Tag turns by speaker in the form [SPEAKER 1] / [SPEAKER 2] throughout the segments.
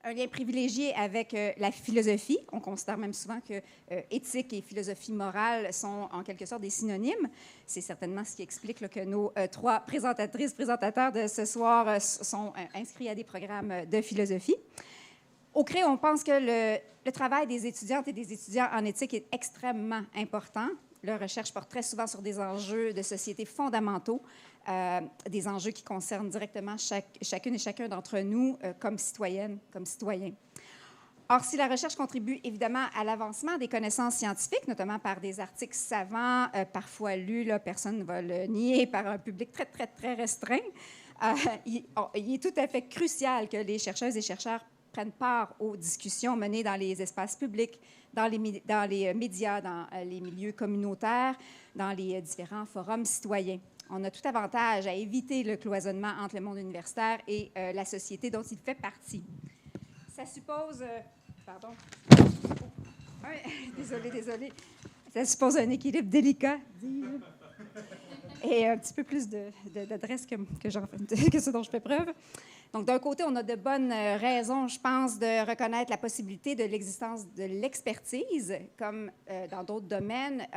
[SPEAKER 1] un lien privilégié avec la philosophie. On considère même souvent que éthique et philosophie morale sont en quelque sorte des synonymes. C'est certainement ce qui explique là, que nos trois présentateurs de ce soir sont inscrits à des programmes de philosophie. Au CRE, on pense que le travail des étudiantes et des étudiants en éthique est extrêmement important. Leur recherche porte très souvent sur des enjeux de société fondamentaux, des enjeux qui concernent directement chacune et chacun d'entre nous comme citoyennes, comme citoyens. Or, si la recherche contribue évidemment à l'avancement des connaissances scientifiques, notamment par des articles savants, parfois lus, là, personne ne va le nier, par un public très, très, très restreint, il est tout à fait crucial que les chercheuses et chercheurs prennent part aux discussions menées dans les espaces publics, dans les médias, dans les milieux communautaires, dans les différents forums citoyens. On a tout avantage à éviter le cloisonnement entre le monde universitaire et la société dont il fait partie. Ça suppose... pardon. Désolée. Ça suppose un équilibre délicat et un petit peu plus d'adresse que ce dont je fais preuve. Donc, d'un côté, on a de bonnes raisons, je pense, de reconnaître la possibilité de l'existence de l'expertise. Comme dans d'autres domaines,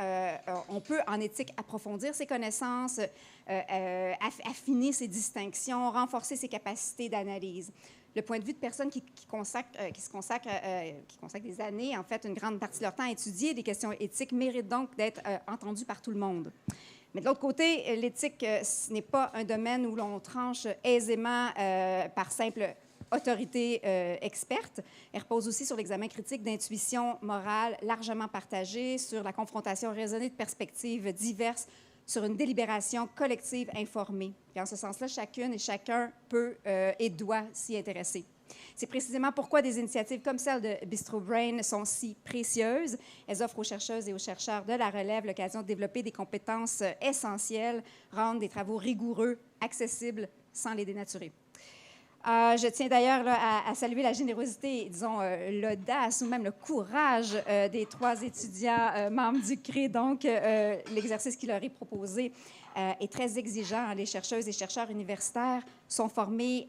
[SPEAKER 1] on peut, en éthique, approfondir ses connaissances, affiner ses distinctions, renforcer ses capacités d'analyse. Le point de vue de personnes qui consacrent des années, en fait, une grande partie de leur temps à étudier des questions éthiques, mérite donc d'être entendues par tout le monde. Mais de l'autre côté, l'éthique, ce n'est pas un domaine où l'on tranche aisément par simple autorité experte. Elle repose aussi sur l'examen critique d'intuitions morales largement partagées, sur la confrontation raisonnée de perspectives diverses, sur une délibération collective informée. Et en ce sens-là, chacune et chacun peut et doit s'y intéresser. C'est précisément pourquoi des initiatives comme celle de Bistro Brain sont si précieuses. Elles offrent aux chercheuses et aux chercheurs de la relève l'occasion de développer des compétences essentielles, rendre des travaux rigoureux, accessibles, sans les dénaturer. Je tiens d'ailleurs à saluer la générosité, disons l'audace ou même le courage des trois étudiants membres du CRE. Donc, l'exercice qui leur est proposé est très exigeant. Les chercheuses et chercheurs universitaires sont formés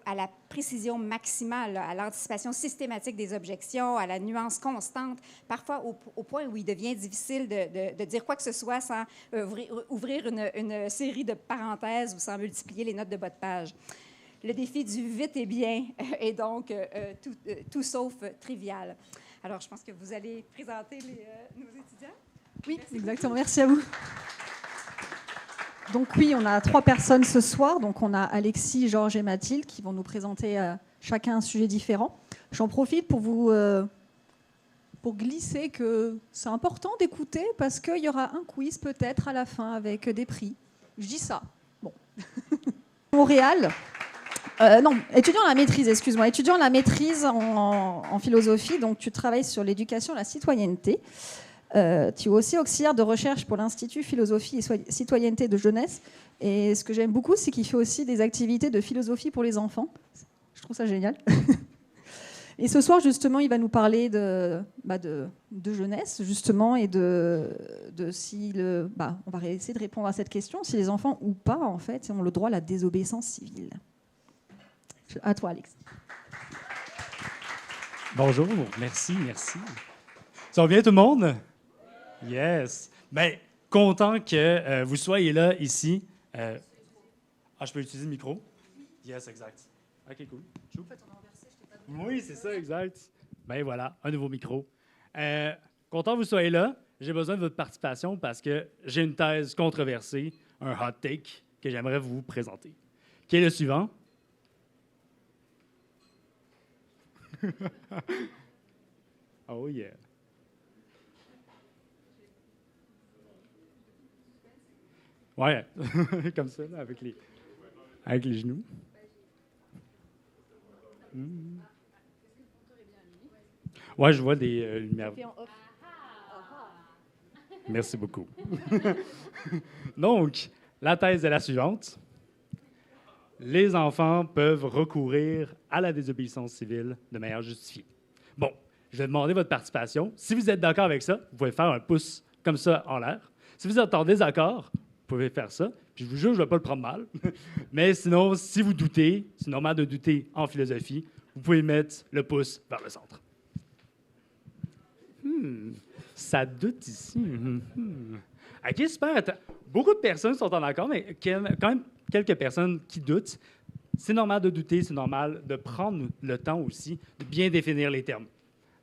[SPEAKER 1] à la précision maximale, à l'anticipation systématique des objections, à la nuance constante, parfois au point où il devient difficile de dire quoi que ce soit sans ouvrir une série de parenthèses ou sans multiplier les notes de bas de page. Le défi du vite et bien est donc tout sauf trivial. Alors, je pense que vous allez présenter nos étudiants.
[SPEAKER 2] Oui, merci exactement. Beaucoup. Merci à vous. Donc oui, on a 3 personnes ce soir. Donc on a Alexis, Georges et Mathilde qui vont nous présenter chacun un sujet différent. J'en profite pour glisser que c'est important d'écouter parce qu'il y aura un quiz peut-être à la fin avec des prix. Je dis ça. Bon. Montréal. Étudiant la maîtrise, excuse-moi. Étudiant la maîtrise en philosophie, donc tu travailles sur l'éducation et la citoyenneté. Tu es aussi auxiliaire de recherche pour l'Institut Philosophie et Citoyenneté de Jeunesse. Et ce que j'aime beaucoup, c'est qu'il fait aussi des activités de philosophie pour les enfants. Je trouve ça génial. Et ce soir, justement, il va nous parler de jeunesse, justement, et on va essayer de répondre à cette question, si les enfants ou pas, en fait, ont le droit à la désobéissance civile. À toi, Alex.
[SPEAKER 3] Bonjour, merci. Ça va bien, tout le monde? Yes. Bien, content que vous soyez là, ici. Je peux utiliser le micro? Yes, exact. OK, cool. Oui, c'est ça, exact. Bien, voilà, un nouveau micro. Content que vous soyez là. J'ai besoin de votre participation parce que j'ai une thèse controversée, un hot take que j'aimerais vous présenter, qui est le suivant. Oh yeah. Ouais, comme ça, là, avec les genoux. Ouais, je vois des lumières. Merci beaucoup. Donc, la thèse est la suivante. Les enfants peuvent recourir à la désobéissance civile de manière justifiée. Bon, je vais demander votre participation. Si vous êtes d'accord avec ça, vous pouvez faire un pouce comme ça en l'air. Si vous êtes en désaccord, vous pouvez faire ça. Puis je vous jure, je ne vais pas le prendre mal. Mais sinon, si vous doutez, c'est normal de douter en philosophie, vous vous pouvez mettre le pouce vers le centre. Ça doute ici. OK, super. Beaucoup de personnes sont en accord, mais quand même quelques personnes qui doutent. C'est normal de douter, c'est normal de prendre le temps aussi de bien définir les termes.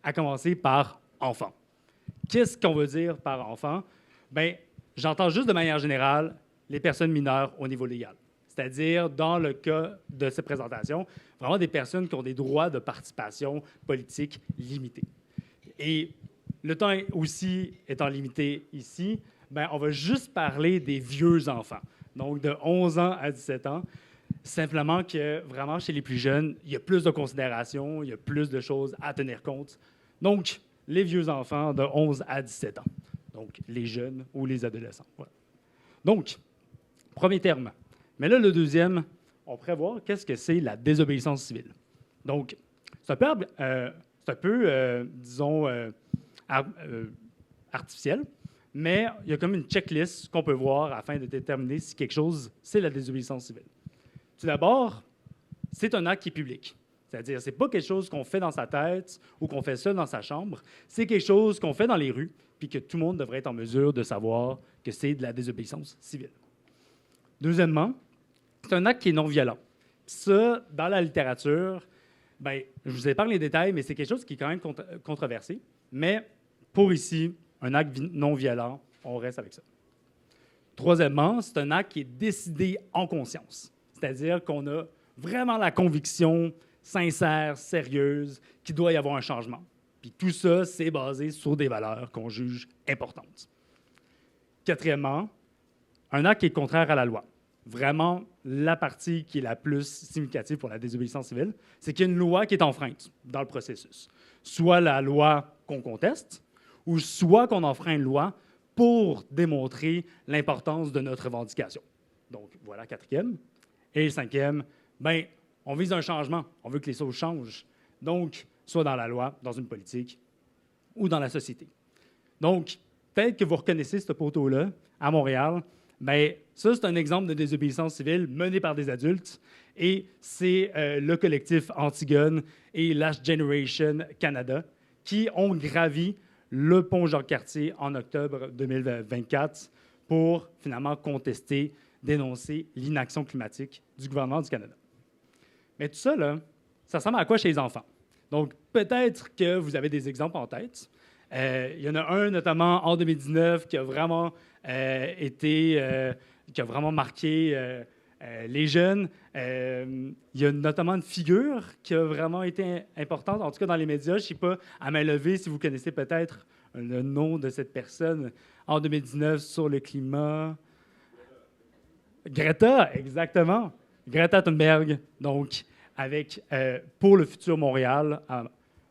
[SPEAKER 3] À commencer par enfant. Qu'est-ce qu'on veut dire par enfant? Bien, j'entends juste de manière générale les personnes mineures au niveau légal. C'est-à-dire, dans le cas de cette présentation, vraiment des personnes qui ont des droits de participation politique limités. Et le temps aussi étant limité ici, bien, on va juste parler des vieux enfants, donc de 11 ans à 17 ans. Simplement que vraiment, chez les plus jeunes, il y a plus de considérations, il y a plus de choses à tenir compte. Donc, les vieux enfants de 11 à 17 ans. Donc, les jeunes ou les adolescents. Voilà. Donc, premier terme. Mais là, le deuxième, on pourrait voir qu'est-ce que c'est la désobéissance civile. Donc, c'est un peu disons, artificiel, mais il y a comme une checklist qu'on peut voir afin de déterminer si quelque chose, c'est la désobéissance civile. Tout d'abord, c'est un acte qui est public. C'est-à-dire, ce n'est pas quelque chose qu'on fait dans sa tête ou qu'on fait seul dans sa chambre. C'est quelque chose qu'on fait dans les rues, puis que tout le monde devrait être en mesure de savoir que c'est de la désobéissance civile. Deuxièmement, c'est un acte qui est non violent. Ça, dans la littérature, bien, je vous épargne les détails, mais c'est quelque chose qui est quand même controversé. Mais pour ici, un acte non violent, on reste avec ça. Troisièmement, c'est un acte qui est décidé en conscience. C'est-à-dire qu'on a vraiment la conviction sincère, sérieuse, qu'il doit y avoir un changement. Puis tout ça, c'est basé sur des valeurs qu'on juge importantes. Quatrièmement, un acte qui est contraire à la loi. Vraiment, la partie qui est la plus significative pour la désobéissance civile, c'est qu'il y a une loi qui est enfreinte dans le processus. Soit la loi qu'on conteste, ou soit qu'on enfreint une loi pour démontrer l'importance de notre revendication. Donc, voilà, quatrième. Et le cinquième, bien, on vise un changement. On veut que les choses changent. Donc, soit dans la loi, dans une politique, ou dans la société. Donc, peut-être que vous reconnaissez ce poteau-là à Montréal. Bien, ça, c'est un exemple de désobéissance civile menée par des adultes. Et c'est le collectif Antigone et Last Generation Canada qui ont gravi le pont Jacques-Cartier en octobre 2024 pour finalement contester, dénoncer l'inaction climatique du gouvernement du Canada. Mais tout ça, là, ça ressemble à quoi chez les enfants? Donc, peut-être que vous avez des exemples en tête. Il y en a un, notamment en 2019, qui a vraiment qui a vraiment marqué les jeunes. Il y a notamment une figure qui a vraiment été importante, en tout cas dans les médias. Je ne sais pas, à main levée, si vous connaissez peut-être le nom de cette personne en 2019 sur le climat. Greta, exactement. Greta Thunberg, donc, avec Pour le futur Montréal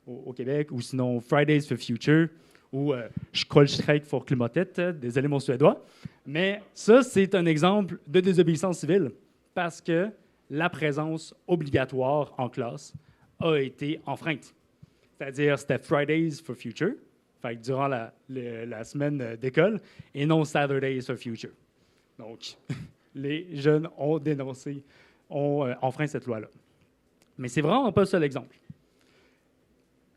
[SPEAKER 3] au Québec, ou sinon Fridays for Future, ou Skollstreik for Klimatet, désolé mon suédois. Mais ça, c'est un exemple de désobéissance civile parce que la présence obligatoire en classe a été enfreinte. C'est-à-dire, c'était Fridays for Future, fait que durant la semaine d'école, et non Saturdays for Future. Donc, les jeunes ont dénoncé, ont enfreint cette loi-là. Mais c'est vraiment pas le seul exemple.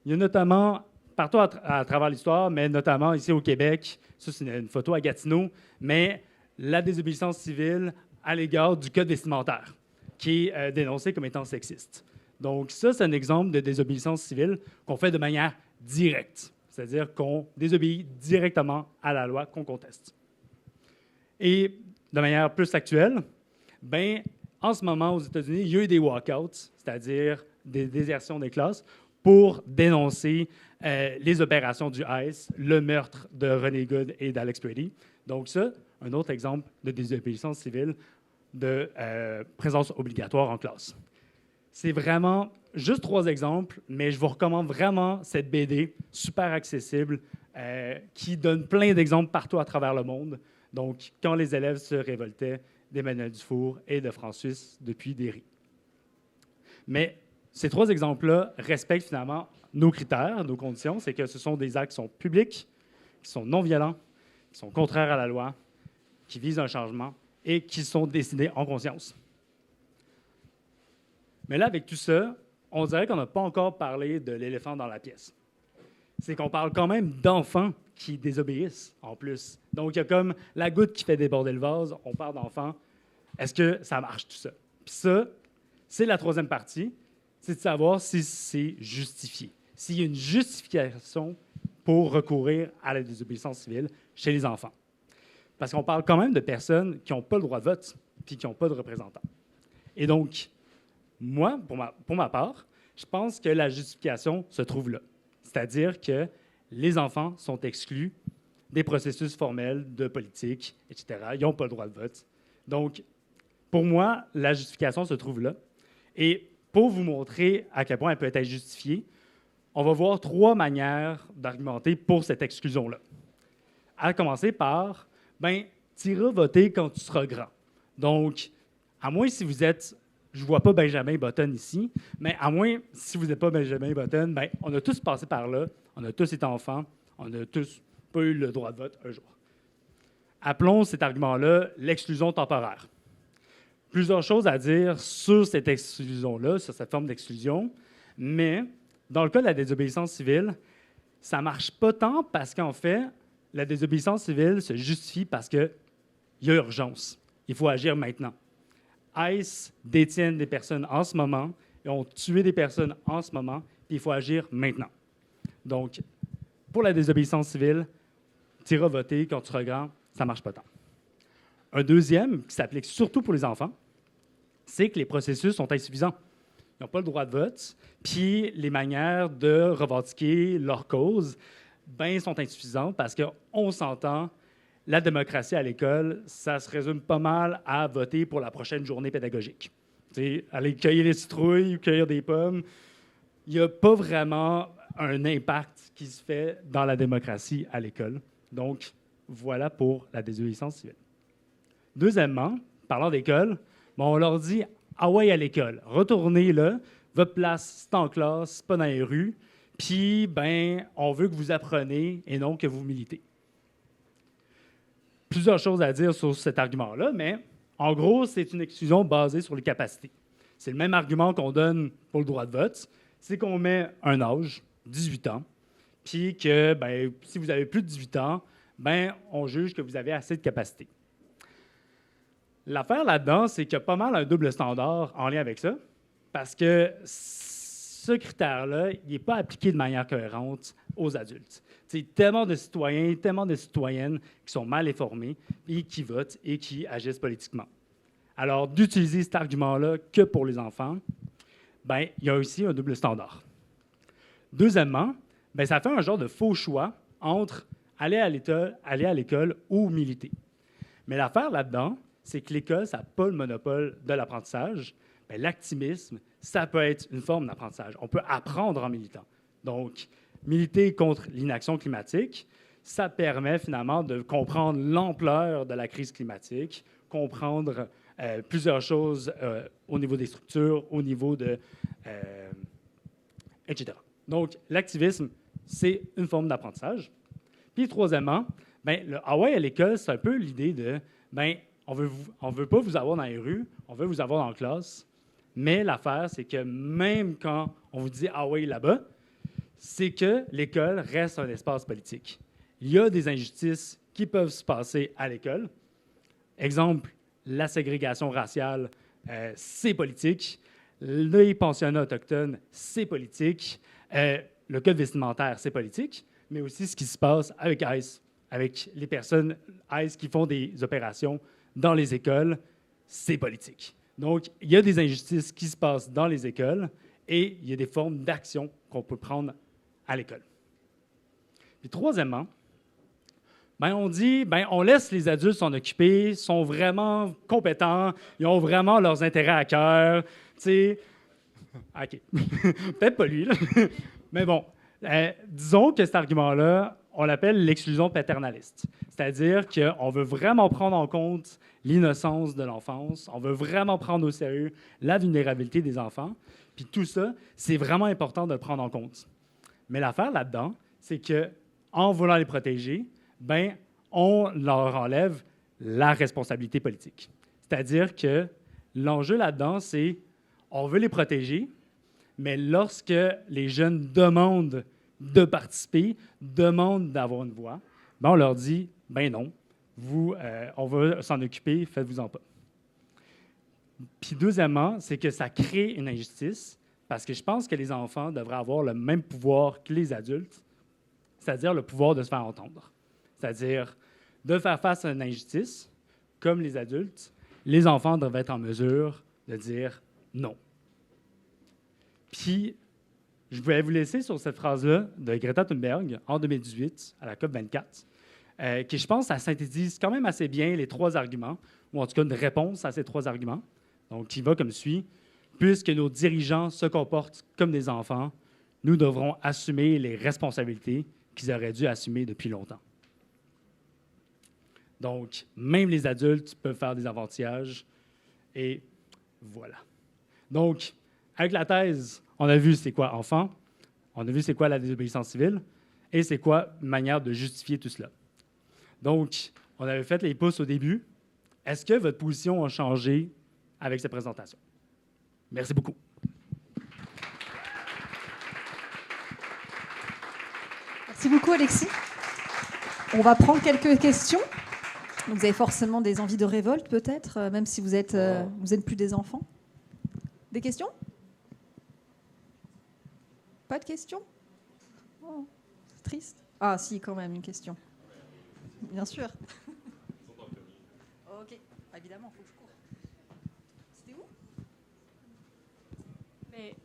[SPEAKER 3] Il y a notamment, partout à travers l'histoire, mais notamment ici au Québec, ça c'est une photo à Gatineau, mais la désobéissance civile à l'égard du code vestimentaire, qui est dénoncé comme étant sexiste. Donc ça, c'est un exemple de désobéissance civile qu'on fait de manière directe, c'est-à-dire qu'on désobéit directement à la loi qu'on conteste. Et de manière plus actuelle, bien, en ce moment, aux États-Unis, il y a eu des walkouts, c'est-à-dire des désertions des classes, pour dénoncer les opérations du ICE, le meurtre de René Good et d'Alex Brady. Donc ça, un autre exemple de désobéissance civile de présence obligatoire en classe. C'est vraiment juste 3 exemples, mais je vous recommande vraiment cette BD super accessible qui donne plein d'exemples partout à travers le monde. Donc, quand les élèves se révoltaient d'Emmanuel Dufour et de Francis depuis Derry. Mais ces 3 exemples-là respectent finalement nos critères, nos conditions. C'est que ce sont des actes qui sont publics, qui sont non violents, qui sont contraires à la loi, qui visent un changement et qui sont décidés en conscience. Mais là, avec tout ça, on dirait qu'on n'a pas encore parlé de l'éléphant dans la pièce. C'est qu'on parle quand même d'enfants qui désobéissent, en plus. Donc, il y a comme la goutte qui fait déborder le vase, on parle d'enfants. Est-ce que ça marche, tout ça? Puis ça, c'est la troisième partie, c'est de savoir si c'est justifié. S'il y a une justification pour recourir à la désobéissance civile chez les enfants. Parce qu'on parle quand même de personnes qui n'ont pas le droit de vote puis qui n'ont pas de représentants. Et donc, moi, pour ma part, je pense que la justification se trouve là. C'est-à-dire que les enfants sont exclus des processus formels de politique, etc. Ils n'ont pas le droit de vote. Donc, pour moi, la justification se trouve là. Et pour vous montrer à quel point elle peut être justifiée, on va voir 3 manières d'argumenter pour cette exclusion-là. À commencer par, tu iras voter quand tu seras grand. Donc, à moins si vous êtes, je ne vois pas Benjamin Button ici, mais à moins si vous n'êtes pas Benjamin Button, on a tous passé par là, on a tous été enfants, on n'a tous pas eu le droit de vote un jour. Appelons cet argument-là l'exclusion temporaire. Plusieurs choses à dire sur cette exclusion-là, sur cette forme d'exclusion, mais dans le cas de la désobéissance civile, ça ne marche pas tant parce qu'en fait, la désobéissance civile se justifie parce qu'il y a urgence. Il faut agir maintenant. ICE détiennent des personnes en ce moment, et ont tué des personnes en ce moment, puis il faut agir maintenant. Donc, pour la désobéissance civile, tu iras voter quand tu seras grand, ça ne marche pas tant. Un deuxième, qui s'applique surtout pour les enfants, c'est que les processus sont insuffisants. Ils n'ont pas le droit de vote, puis les manières de revendiquer leur cause sont insuffisantes parce qu'on s'entend, la démocratie à l'école, ça se résume pas mal à voter pour la prochaine journée pédagogique. T'sais, aller cueillir les citrouilles, cueillir des pommes, il n'y a pas vraiment un impact qui se fait dans la démocratie à l'école. Donc, voilà pour la désobéissance civile. Deuxièmement, parlant d'école, on leur dit « Ah ouais, à l'école, retournez là, votre place, c'est en classe, c'est pas dans les rues, puis, on veut que vous appreniez et non que vous militez. » Plusieurs choses à dire sur cet argument-là, mais en gros, c'est une exclusion basée sur les capacités. C'est le même argument qu'on donne pour le droit de vote, c'est qu'on met un âge, 18 ans, puis que si vous avez plus de 18 ans, on juge que vous avez assez de capacités. L'affaire là-dedans, c'est qu'il y a pas mal un double standard en lien avec ça, parce que ce critère-là, il n'est pas appliqué de manière cohérente aux adultes. C'est tellement de citoyens, tellement de citoyennes qui sont mal informés et qui votent et qui agissent politiquement. Alors, d'utiliser cet argument-là que pour les enfants, il y a aussi un double standard. Deuxièmement, ça fait un genre de faux choix entre aller à l'école ou militer. Mais l'affaire là-dedans, c'est que l'école, ça n'a pas le monopole de l'apprentissage. L'activisme, ça peut être une forme d'apprentissage. On peut apprendre en militant. Donc, militer contre l'inaction climatique, ça permet finalement de comprendre l'ampleur de la crise climatique, comprendre plusieurs choses au niveau des structures, au niveau de... etc. Donc, l'activisme, c'est une forme d'apprentissage. Puis, troisièmement, le « Ah ouais, à l'école », c'est un peu l'idée de on veut pas vous avoir dans les rues, on veut vous avoir dans la classe, mais l'affaire, c'est que même quand on vous dit « Ah ouais, là-bas », c'est que l'école reste un espace politique. Il y a des injustices qui peuvent se passer à l'école. Exemple, la ségrégation raciale, c'est politique. Les pensionnats autochtones, c'est politique. Le code vestimentaire, c'est politique. Mais aussi ce qui se passe avec ICE, avec les personnes ICE qui font des opérations dans les écoles, c'est politique. Donc, il y a des injustices qui se passent dans les écoles et il y a des formes d'action qu'on peut prendre à l'école. Puis troisièmement, on dit, on laisse les adultes s'en occuper, ils sont vraiment compétents, ils ont vraiment leurs intérêts à cœur. OK. Peut-être pas lui, là. Mais bon, disons que cet argument-là, on l'appelle l'exclusion paternaliste. C'est-à-dire qu'on veut vraiment prendre en compte l'innocence de l'enfance, on veut vraiment prendre au sérieux la vulnérabilité des enfants, puis tout ça, c'est vraiment important de le prendre en compte. Mais l'affaire là-dedans, c'est qu'en voulant les protéger, on leur enlève la responsabilité politique. C'est-à-dire que l'enjeu là-dedans, c'est on veut les protéger, Mais lorsque les jeunes demandent de participer, demandent d'avoir une voix, ben on leur dit, ben non, vous, on va s'en occuper, faites-vous-en pas. Puis deuxièmement, c'est que ça crée une injustice, parce que je pense que les enfants devraient avoir le même pouvoir que les adultes, c'est-à-dire le pouvoir de se faire entendre. C'est-à-dire de faire face à une injustice, comme les adultes, les enfants devraient être en mesure de dire non. Puis, je voulais vous laisser sur cette phrase-là de Greta Thunberg en 2018 à la COP24, qui, je pense, ça synthétise quand même assez bien les 3 arguments, ou en tout cas une réponse à ces 3 arguments. Donc, qui va comme suit. Puisque nos dirigeants se comportent comme des enfants, nous devrons assumer les responsabilités qu'ils auraient dû assumer depuis longtemps. Donc, même les adultes peuvent faire des avantages. Et voilà. Donc, avec la thèse, on a vu c'est quoi enfant, on a vu c'est quoi la désobéissance civile, et c'est quoi une manière de justifier tout cela. Donc, on avait fait les pouces au début. Est-ce que votre position a changé avec cette présentation? Merci beaucoup.
[SPEAKER 2] Merci beaucoup, Alexis. On va prendre quelques questions. Donc, vous avez forcément des envies de révolte, peut-être, même si vous êtes plus des enfants. Des questions? Pas de questions? Oh, c'est triste. Ah, si, quand même, une question. Bien sûr. Ok, évidemment, il faut que je cours. C'était où?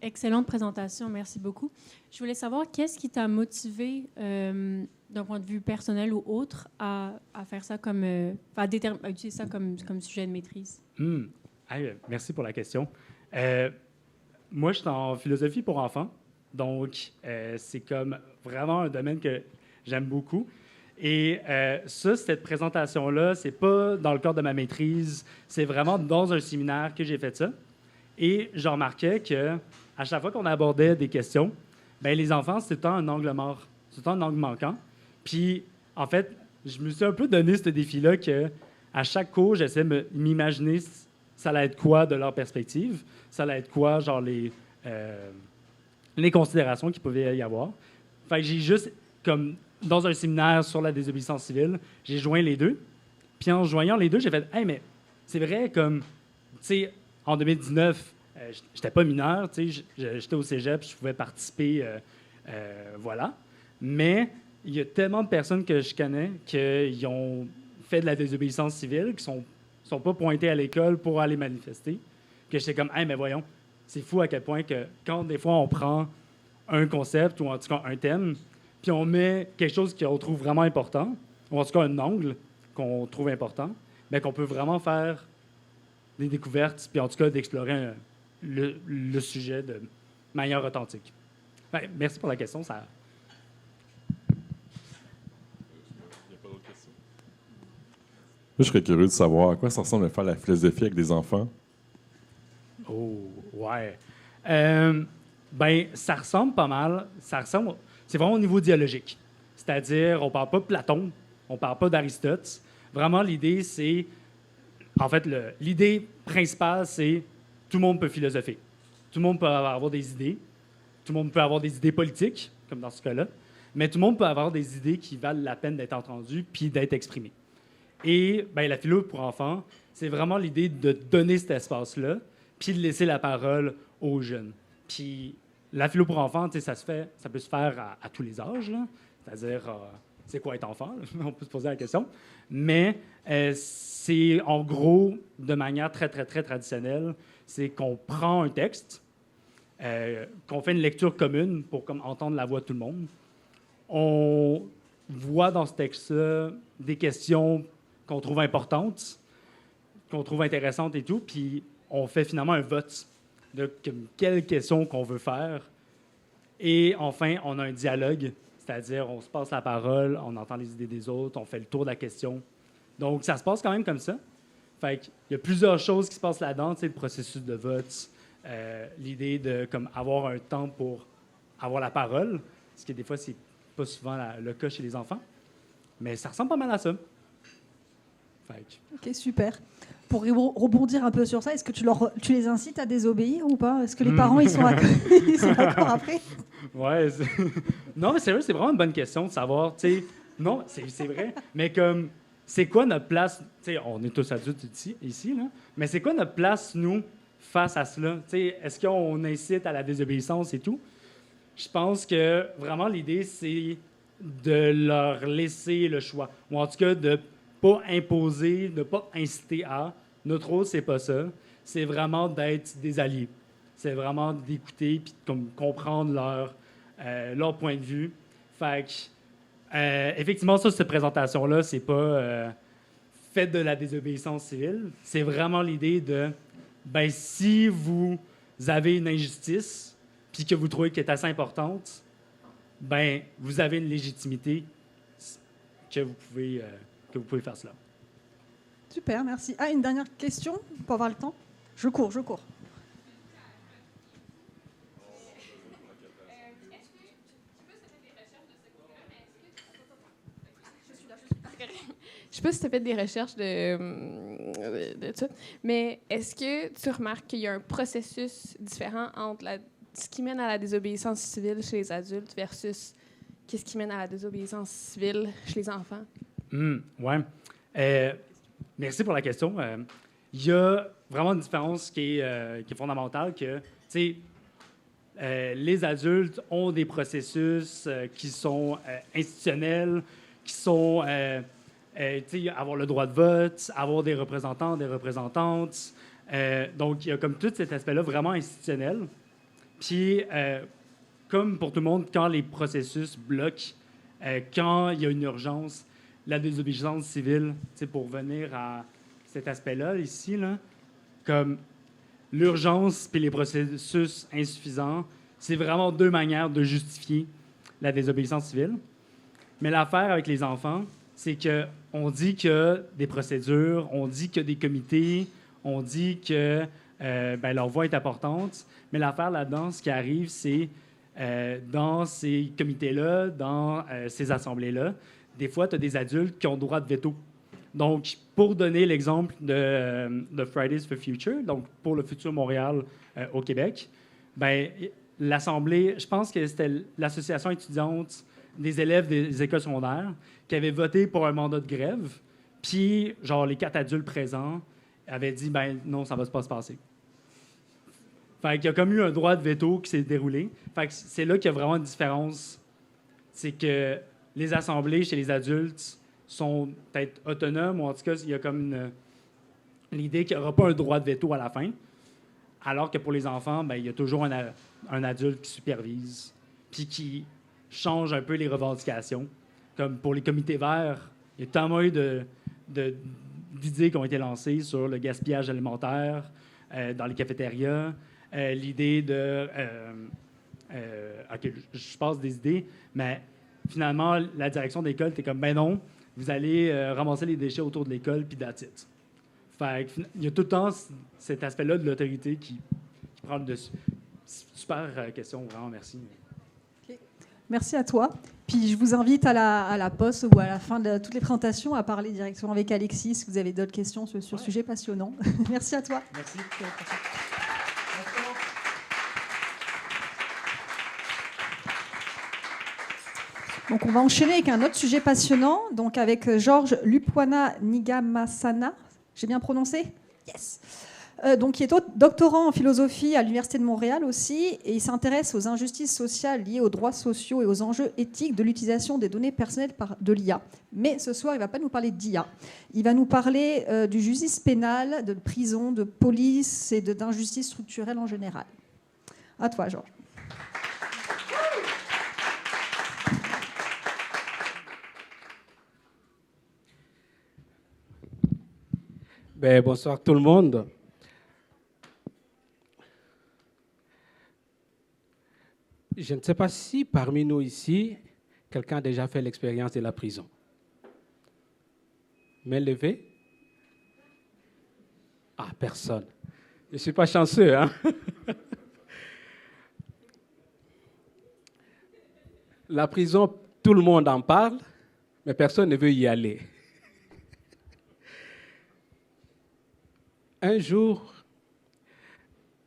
[SPEAKER 4] Excellente présentation, merci beaucoup. Je voulais savoir qu'est-ce qui t'a motivé, d'un point de vue personnel ou autre, à faire ça comme, à utiliser ça comme sujet de maîtrise.
[SPEAKER 3] Merci pour la question. Moi, je suis en philosophie pour enfants, donc c'est comme vraiment un domaine que j'aime beaucoup. Et cette présentation-là, c'est pas dans le cadre de ma maîtrise, c'est vraiment dans un séminaire que j'ai fait ça. Et je remarquais qu'à chaque fois qu'on abordait des questions, bien, les enfants, c'est tout le temps un angle mort, c'est tout le temps un angle manquant. Puis, en fait, je me suis un peu donné ce défi-là qu'à chaque cours, j'essaie de m'imaginer ça allait être quoi de leur perspective, ça allait être quoi, genre, les considérations qu'il pouvait y avoir. Fait que j'ai juste, comme dans un séminaire sur la désobéissance civile, j'ai joint les deux. Puis en joignant les deux, j'ai fait « Hey, mais c'est vrai, comme, tu sais, en 2019, j'étais pas mineur, tu sais, j'étais au cégep, je pouvais participer, voilà. Mais il y a tellement de personnes que je connais qui ont fait de la désobéissance civile, qui sont pas pointées à l'école pour aller manifester, que j'étais comme, hey, mais voyons, c'est fou à quel point que quand des fois on prend un concept ou en tout cas un thème, puis on met quelque chose qu'on trouve vraiment important, ou en tout cas un angle qu'on trouve important, bien qu'on peut vraiment faire des découvertes, puis en tout cas d'explorer le sujet de manière authentique. Bien, merci pour la question. Ça...
[SPEAKER 5] Il n'y a pas d'autres questions? Moi, je serais curieux de savoir à quoi ça ressemble de faire la philosophie avec des enfants.
[SPEAKER 3] Oh, ouais. Ben, ça ressemble pas mal. C'est vraiment au niveau dialogique. C'est-à-dire, on parle pas de Platon, on parle pas d'Aristote. Vraiment, l'idée, c'est... En fait, l'idée principale, c'est tout le monde peut philosopher. Tout le monde peut avoir des idées. Tout le monde peut avoir des idées politiques, comme dans ce cas-là. Mais tout le monde peut avoir des idées qui valent la peine d'être entendues puis d'être exprimées. Et ben, la philo pour enfants, c'est vraiment l'idée de donner cet espace-là puis de laisser la parole aux jeunes. Puis la philo pour enfants, ça peut se faire à tous les âges, là. C'est-à-dire, c'est quoi être enfant? On peut se poser la question. Mais c'est en gros, de manière très, très, très traditionnelle, c'est qu'on prend un texte, qu'on fait une lecture commune pour comme, entendre la voix de tout le monde. On voit dans ce texte-là des questions qu'on trouve importantes, qu'on trouve intéressantes et tout, puis on fait finalement un vote de quelles questions qu'on veut faire. Et enfin, on a un dialogue, c'est-à-dire on se passe la parole, on entend les idées des autres, on fait le tour de la question. Donc, ça se passe quand même comme ça. Fait qu'il y a plusieurs choses qui se passent là-dedans, tu sais, le processus de vote, l'idée de comme, avoir un temps pour avoir la parole, ce qui, des fois, c'est pas souvent le cas chez les enfants. Mais ça ressemble pas mal à ça. Fait que...
[SPEAKER 2] OK, super. Pour rebondir un peu sur ça, est-ce que tu les incites à désobéir ou pas? Est-ce que les parents ils sont d'accord après?
[SPEAKER 3] Ouais. Non, mais c'est vrai, c'est vraiment une bonne question de savoir, tu sais. Non, c'est vrai. Mais comme, c'est quoi notre place? Tu sais, on est tous adultes ici, là. Mais c'est quoi notre place, nous, face à cela? Tu sais, est-ce qu'on incite à la désobéissance et tout? Je pense que vraiment l'idée, c'est de leur laisser le choix. Ou en tout cas, de ne pas imposer, de ne pas inciter à. Notre rôle, c'est pas ça. C'est vraiment d'être des alliés. C'est vraiment d'écouter et de comprendre leur point de vue. Fait que, effectivement, ça, cette présentation-là, c'est pas faites de la désobéissance civile. C'est vraiment l'idée de, ben, si vous avez une injustice, puis que vous trouvez qu'elle est assez importante, ben vous avez une légitimité que vous pouvez faire cela.
[SPEAKER 2] Super, merci. Ah, une dernière question pour avoir le temps. Je cours.
[SPEAKER 6] Je sais pas si tu as fait des recherches de ça, mais est-ce que tu remarques qu'il y a un processus différent entre ce qui mène à la désobéissance civile chez les adultes versus qu'est-ce qui mène à la désobéissance civile chez les enfants?
[SPEAKER 3] Oui. Merci pour la question. Il y a vraiment une différence qui est fondamentale, que, tu sais, les adultes ont des processus qui sont institutionnels, qui sont, avoir le droit de vote, avoir des représentants, des représentantes. Donc, il y a comme tout cet aspect-là vraiment institutionnel. Puis, comme pour tout le monde, quand les processus bloquent, quand il y a une urgence, la désobéissance civile, pour venir à cet aspect-là, ici, là, comme l'urgence puis les processus insuffisants, c'est vraiment deux manières de justifier la désobéissance civile. Mais l'affaire avec les enfants, c'est qu'on dit qu'il y a des procédures, on dit qu'il y a des comités, on dit que leur voix est importante, mais l'affaire là-dedans, ce qui arrive, c'est dans ces comités-là, dans ces assemblées-là, des fois, tu as des adultes qui ont droit de veto. Donc, pour donner l'exemple de Fridays for Future, donc pour le futur Montréal au Québec, ben, l'Assemblée, je pense que c'était l'association étudiante des élèves des écoles secondaires qui avait voté pour un mandat de grève, puis, genre, les 4 adultes présents avaient dit, ben non, ça va pas se passer. Fait qu'il y a comme eu un droit de veto qui s'est déroulé. Fait que c'est là qu'il y a vraiment une différence. C'est que les assemblées chez les adultes sont peut-être autonomes, ou en tout cas, il y a comme l'idée qu'il n'y aura pas un droit de veto à la fin, alors que pour les enfants, ben, il y a toujours un adulte qui supervise, puis qui change un peu les revendications. Comme pour les comités verts, il y a tellement eu d'idées qui ont été lancées sur le gaspillage alimentaire dans les cafétérias, l'idée de... OK, je passe des idées, mais finalement, la direction de l'école, t'es comme, ben non, vous allez ramasser les déchets autour de l'école, puis that's it. Fait il y a tout le temps cet aspect-là de l'autorité qui prend le dessus. Super question, vraiment, merci.
[SPEAKER 2] Okay. Merci à toi. Puis je vous invite à la pause ou à la fin de toutes les présentations à parler directement avec Alexis si vous avez d'autres questions sur ce sujet passionnant. Merci à toi.
[SPEAKER 3] Merci.
[SPEAKER 2] Donc on va enchaîner avec un autre sujet passionnant, donc avec Georges Lupwana Nigamasana. J'ai bien prononcé? Yes. Donc, qui est doctorant en philosophie à l'Université de Montréal aussi, et il s'intéresse aux injustices sociales liées aux droits sociaux et aux enjeux éthiques de l'utilisation des données personnelles de l'IA. Mais ce soir, il ne va pas nous parler d'IA. Il va nous parler du justice pénal, de prison, de police et d'injustice structurelle en général. À toi, Georges.
[SPEAKER 7] Bonsoir tout le monde. Je ne sais pas si parmi nous ici, quelqu'un a déjà fait l'expérience de la prison. Main levée? Ah, personne. Je ne suis pas chanceux, hein? La prison, tout le monde en parle, mais personne ne veut y aller. Un jour,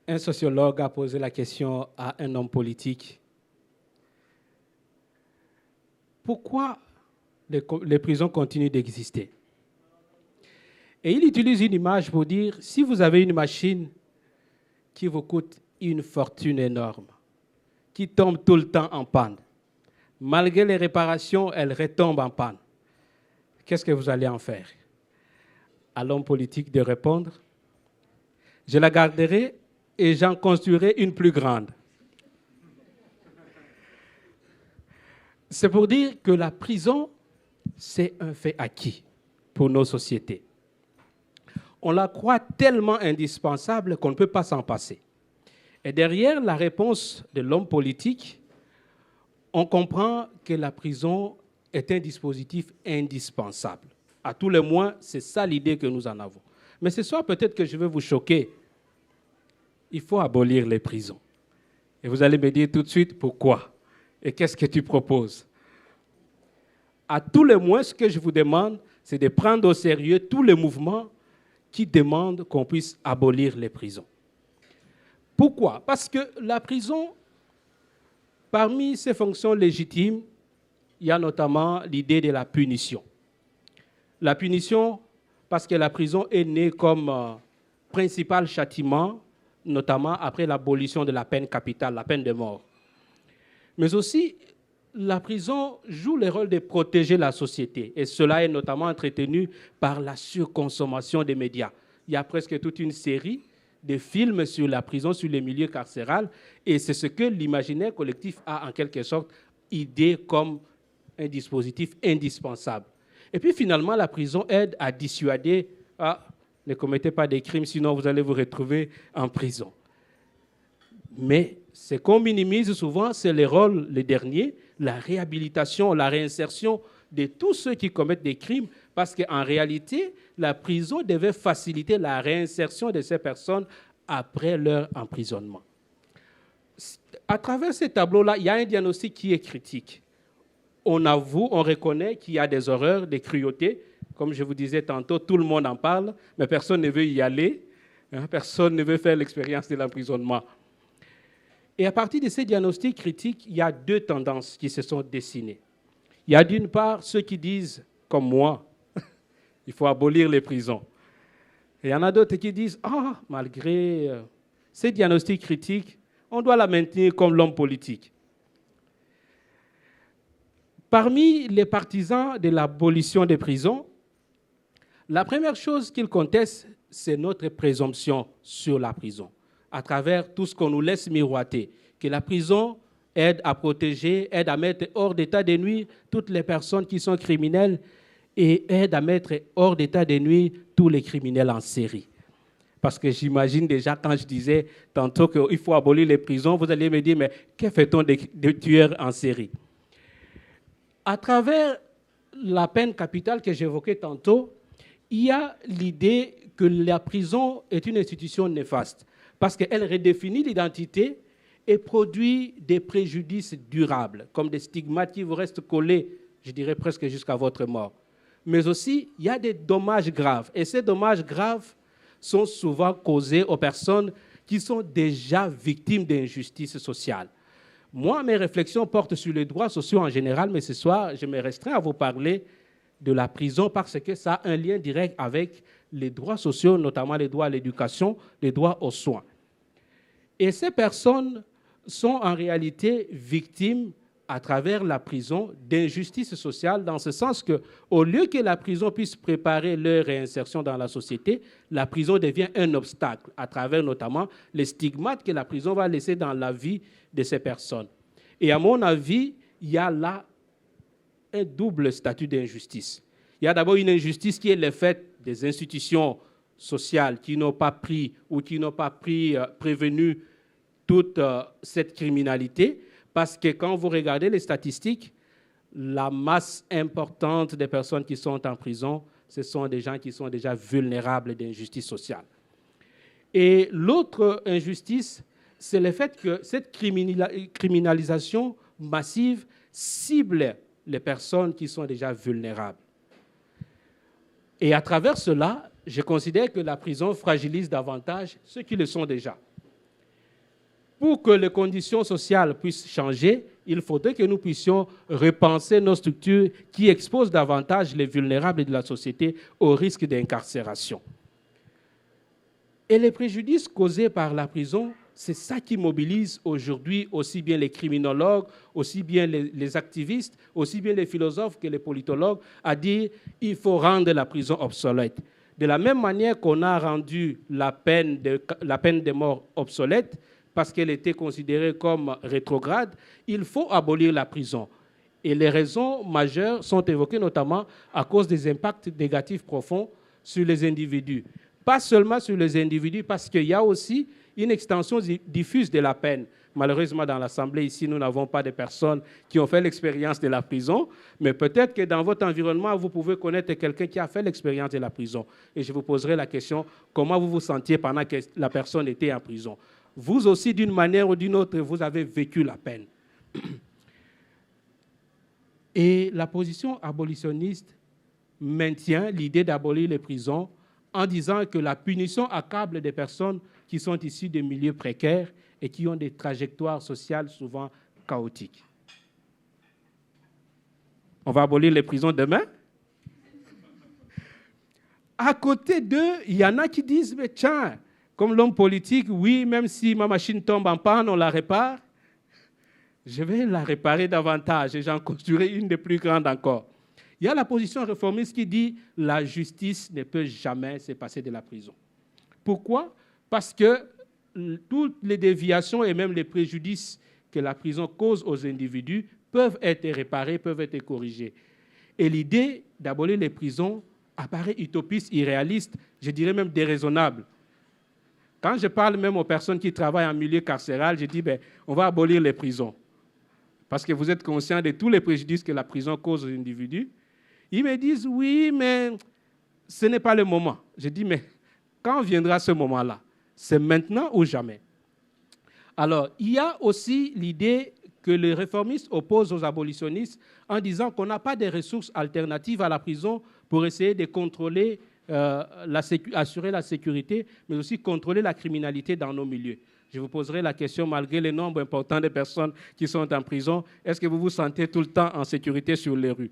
[SPEAKER 7] un sociologue a posé la question à un homme politique. Pourquoi les prisons continuent d'exister? Et il utilise une image pour dire, si vous avez une machine qui vous coûte une fortune énorme, qui tombe tout le temps en panne, malgré les réparations, elle retombe en panne, qu'est-ce que vous allez en faire? À l'homme politique de répondre, je la garderai et j'en construirai une plus grande. C'est pour dire que la prison, c'est un fait acquis pour nos sociétés. On la croit tellement indispensable qu'on ne peut pas s'en passer. Et derrière la réponse de l'homme politique, on comprend que la prison est un dispositif indispensable. À tout le moins, c'est ça l'idée que nous en avons. Mais ce soir, peut-être que je vais vous choquer. Il faut abolir les prisons. Et vous allez me dire tout de suite pourquoi. Et qu'est-ce que tu proposes? À tout le moins, ce que je vous demande, c'est de prendre au sérieux tous les mouvements qui demandent qu'on puisse abolir les prisons. Pourquoi? Parce que la prison, parmi ses fonctions légitimes, il y a notamment l'idée de la punition. La punition, parce que la prison est née comme principal châtiment, notamment après l'abolition de la peine capitale, la peine de mort. Mais aussi, la prison joue le rôle de protéger la société, et cela est notamment entretenu par la surconsommation des médias. Il y a presque toute une série de films sur la prison, sur les milieux carcérales, et c'est ce que l'imaginaire collectif a en quelque sorte idée comme un dispositif indispensable. Et puis finalement, la prison aide à dissuader, ne commettez pas des crimes, sinon vous allez vous retrouver en prison. Mais ce qu'on minimise souvent, c'est le rôle, le dernier, la réhabilitation, la réinsertion de tous ceux qui commettent des crimes, parce qu'en réalité, la prison devait faciliter la réinsertion de ces personnes après leur emprisonnement. À travers ces tableaux-là, il y a un diagnostic qui est critique. On avoue, on reconnaît qu'il y a des horreurs, des cruautés. Comme je vous disais tantôt, tout le monde en parle, mais personne ne veut y aller. Personne ne veut faire l'expérience de l'emprisonnement. Et à partir de ces diagnostics critiques, il y a deux tendances qui se sont dessinées. Il y a d'une part ceux qui disent, comme moi, il faut abolir les prisons. Et il y en a d'autres qui disent, malgré ces diagnostics critiques, on doit la maintenir comme l'homme politique. Parmi les partisans de l'abolition des prisons, la première chose qu'ils contestent, c'est notre présomption sur la prison, à travers tout ce qu'on nous laisse miroiter, que la prison aide à protéger, aide à mettre hors d'état de nuire toutes les personnes qui sont criminelles et aide à mettre hors d'état de nuire tous les criminels en série. Parce que j'imagine déjà, quand je disais tantôt qu'il faut abolir les prisons, vous allez me dire, mais que fait-on des tueurs en série? À travers la peine capitale que j'évoquais tantôt, il y a l'idée que la prison est une institution néfaste parce qu'elle redéfinit l'identité et produit des préjudices durables, comme des stigmates qui vous restent collés, je dirais presque jusqu'à votre mort. Mais aussi, il y a des dommages graves. Et ces dommages graves sont souvent causés aux personnes qui sont déjà victimes d'injustices sociales. Moi, mes réflexions portent sur les droits sociaux en général, mais ce soir, je me restreins à vous parler de la prison parce que ça a un lien direct avec les droits sociaux, notamment les droits à l'éducation, les droits aux soins. Et ces personnes sont en réalité victimes à travers la prison d'injustice sociale, dans ce sens qu'au lieu que la prison puisse préparer leur réinsertion dans la société, la prison devient un obstacle à travers notamment les stigmates que la prison va laisser dans la vie de ces personnes. Et à mon avis, il y a là un double statut d'injustice. Il y a d'abord une injustice qui est le fait des institutions sociales qui n'ont pas pris ou qui n'ont pas prévenu toute cette criminalité, parce que quand vous regardez les statistiques, la masse importante des personnes qui sont en prison, ce sont des gens qui sont déjà vulnérables d'injustice sociale. Et l'autre injustice, c'est le fait que cette criminalisation massive cible les personnes qui sont déjà vulnérables. Et à travers cela, je considère que la prison fragilise davantage ceux qui le sont déjà. Pour que les conditions sociales puissent changer, il faudrait que nous puissions repenser nos structures qui exposent davantage les vulnérables de la société au risque d'incarcération. Et les préjudices causés par la prison, c'est ça qui mobilise aujourd'hui aussi bien les criminologues, aussi bien les activistes, aussi bien les philosophes que les politologues, à dire qu'il faut rendre la prison obsolète. De la même manière qu'on a rendu la peine de mort obsolète, parce qu'elle était considérée comme rétrograde, il faut abolir la prison. Et les raisons majeures sont évoquées notamment à cause des impacts négatifs profonds sur les individus. Pas seulement sur les individus, parce qu'il y a aussi une extension diffuse de la peine. Malheureusement, dans l'Assemblée, ici, nous n'avons pas de personnes qui ont fait l'expérience de la prison, mais peut-être que dans votre environnement, vous pouvez connaître quelqu'un qui a fait l'expérience de la prison. Et je vous poserai la question, comment vous vous sentiez pendant que la personne était en prison? Vous aussi, d'une manière ou d'une autre, vous avez vécu la peine. Et la position abolitionniste maintient l'idée d'abolir les prisons en disant que la punition accable des personnes qui sont issues des milieux précaires et qui ont des trajectoires sociales souvent chaotiques. On va abolir les prisons demain? À côté d'eux, il y en a qui disent, mais tiens, comme l'homme politique, oui, même si ma machine tombe en panne, on la répare. Je vais la réparer davantage et j'en construirai une de plus grande encore. Il y a la position réformiste qui dit la justice ne peut jamais se passer de la prison. Pourquoi? Parce que toutes les déviations et même les préjudices que la prison cause aux individus peuvent être réparés, peuvent être corrigés. Et l'idée d'abolir les prisons apparaît utopiste, irréaliste, je dirais même déraisonnable. Quand je parle même aux personnes qui travaillent en milieu carcéral, je dis, on va abolir les prisons. Parce que vous êtes conscients de tous les préjudices que la prison cause aux individus. Ils me disent, oui, mais ce n'est pas le moment. Je dis, mais quand viendra ce moment-là? C'est maintenant ou jamais? Alors, il y a aussi l'idée que les réformistes opposent aux abolitionnistes en disant qu'on n'a pas de ressources alternatives à la prison pour essayer de contrôler assurer la sécurité, mais aussi contrôler la criminalité dans nos milieux. Je vous poserai la question, malgré le nombre important de personnes qui sont en prison, est-ce que vous vous sentez tout le temps en sécurité sur les rues?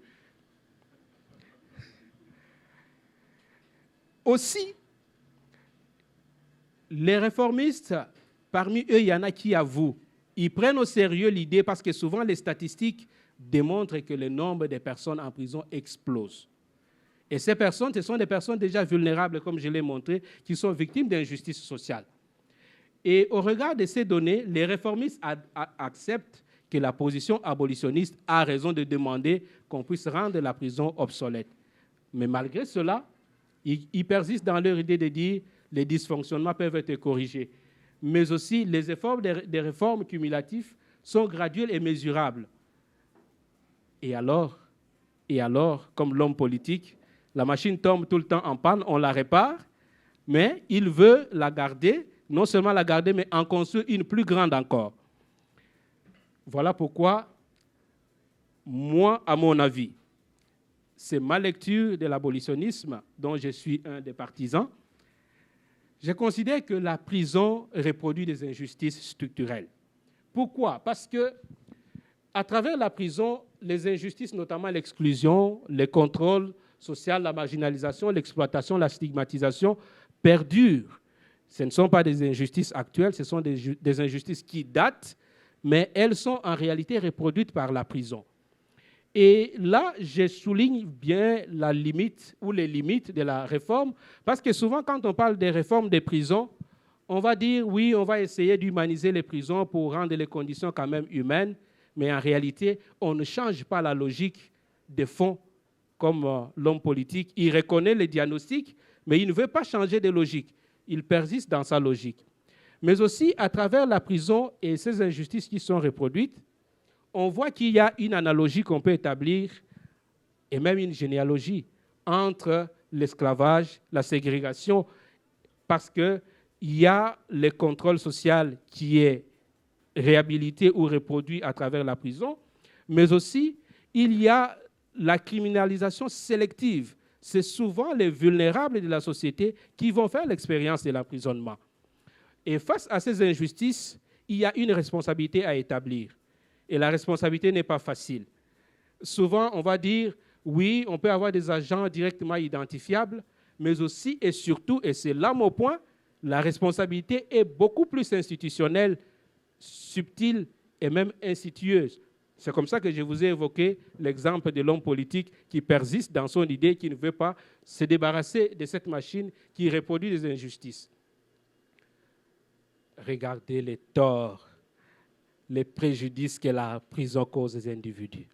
[SPEAKER 7] Aussi, les réformistes, parmi eux, il y en a qui avouent, ils prennent au sérieux l'idée parce que souvent les statistiques démontrent que le nombre de personnes en prison explose. Et ces personnes, ce sont des personnes déjà vulnérables, comme je l'ai montré, qui sont victimes d'injustice sociale. Et au regard de ces données, les réformistes acceptent que la position abolitionniste a raison de demander qu'on puisse rendre la prison obsolète. Mais malgré cela, ils persistent dans leur idée de dire que les dysfonctionnements peuvent être corrigés. Mais aussi, les efforts des réformes cumulatives sont graduels et mesurables. Et alors, comme l'homme politique, la machine tombe tout le temps en panne, on la répare, mais il veut la garder, non seulement la garder, mais en construire une plus grande encore. Voilà pourquoi, moi, à mon avis, c'est ma lecture de l'abolitionnisme, dont je suis un des partisans. Je considère que la prison reproduit des injustices structurelles. Pourquoi? Parce que, à travers la prison, les injustices, notamment l'exclusion, les contrôles sociaux, la marginalisation, l'exploitation, la stigmatisation, perdurent. Ce ne sont pas des injustices actuelles, ce sont des injustices qui datent, mais elles sont en réalité reproduites par la prison. Et là, je souligne bien la limite ou les limites de la réforme, parce que souvent, quand on parle des réformes des prisons, on va dire, oui, on va essayer d'humaniser les prisons pour rendre les conditions quand même humaines, mais en réalité, on ne change pas la logique de fond comme l'homme politique. Il reconnaît les diagnostics, mais il ne veut pas changer de logique. Il persiste dans sa logique. Mais aussi, à travers la prison et ces injustices qui sont reproduites, on voit qu'il y a une analogie qu'on peut établir, et même une généalogie, entre l'esclavage, la ségrégation, parce qu'il y a le contrôle social qui est réhabilité ou reproduit à travers la prison, mais aussi il y a la criminalisation sélective c'est souvent les vulnérables de la société qui vont faire l'expérience de l'emprisonnement. Et face à ces injustices, il y a une responsabilité à établir. Et la responsabilité n'est pas facile. Souvent, on va dire, oui, on peut avoir des agents directement identifiables, mais aussi et surtout, et c'est là mon point, la responsabilité est beaucoup plus institutionnelle, subtile et même insidieuse. C'est comme ça que je vous ai évoqué l'exemple de l'homme politique qui persiste dans son idée, qui ne veut pas se débarrasser de cette machine qui reproduit des injustices. Regardez les torts, les préjudices que la prison cause aux individus.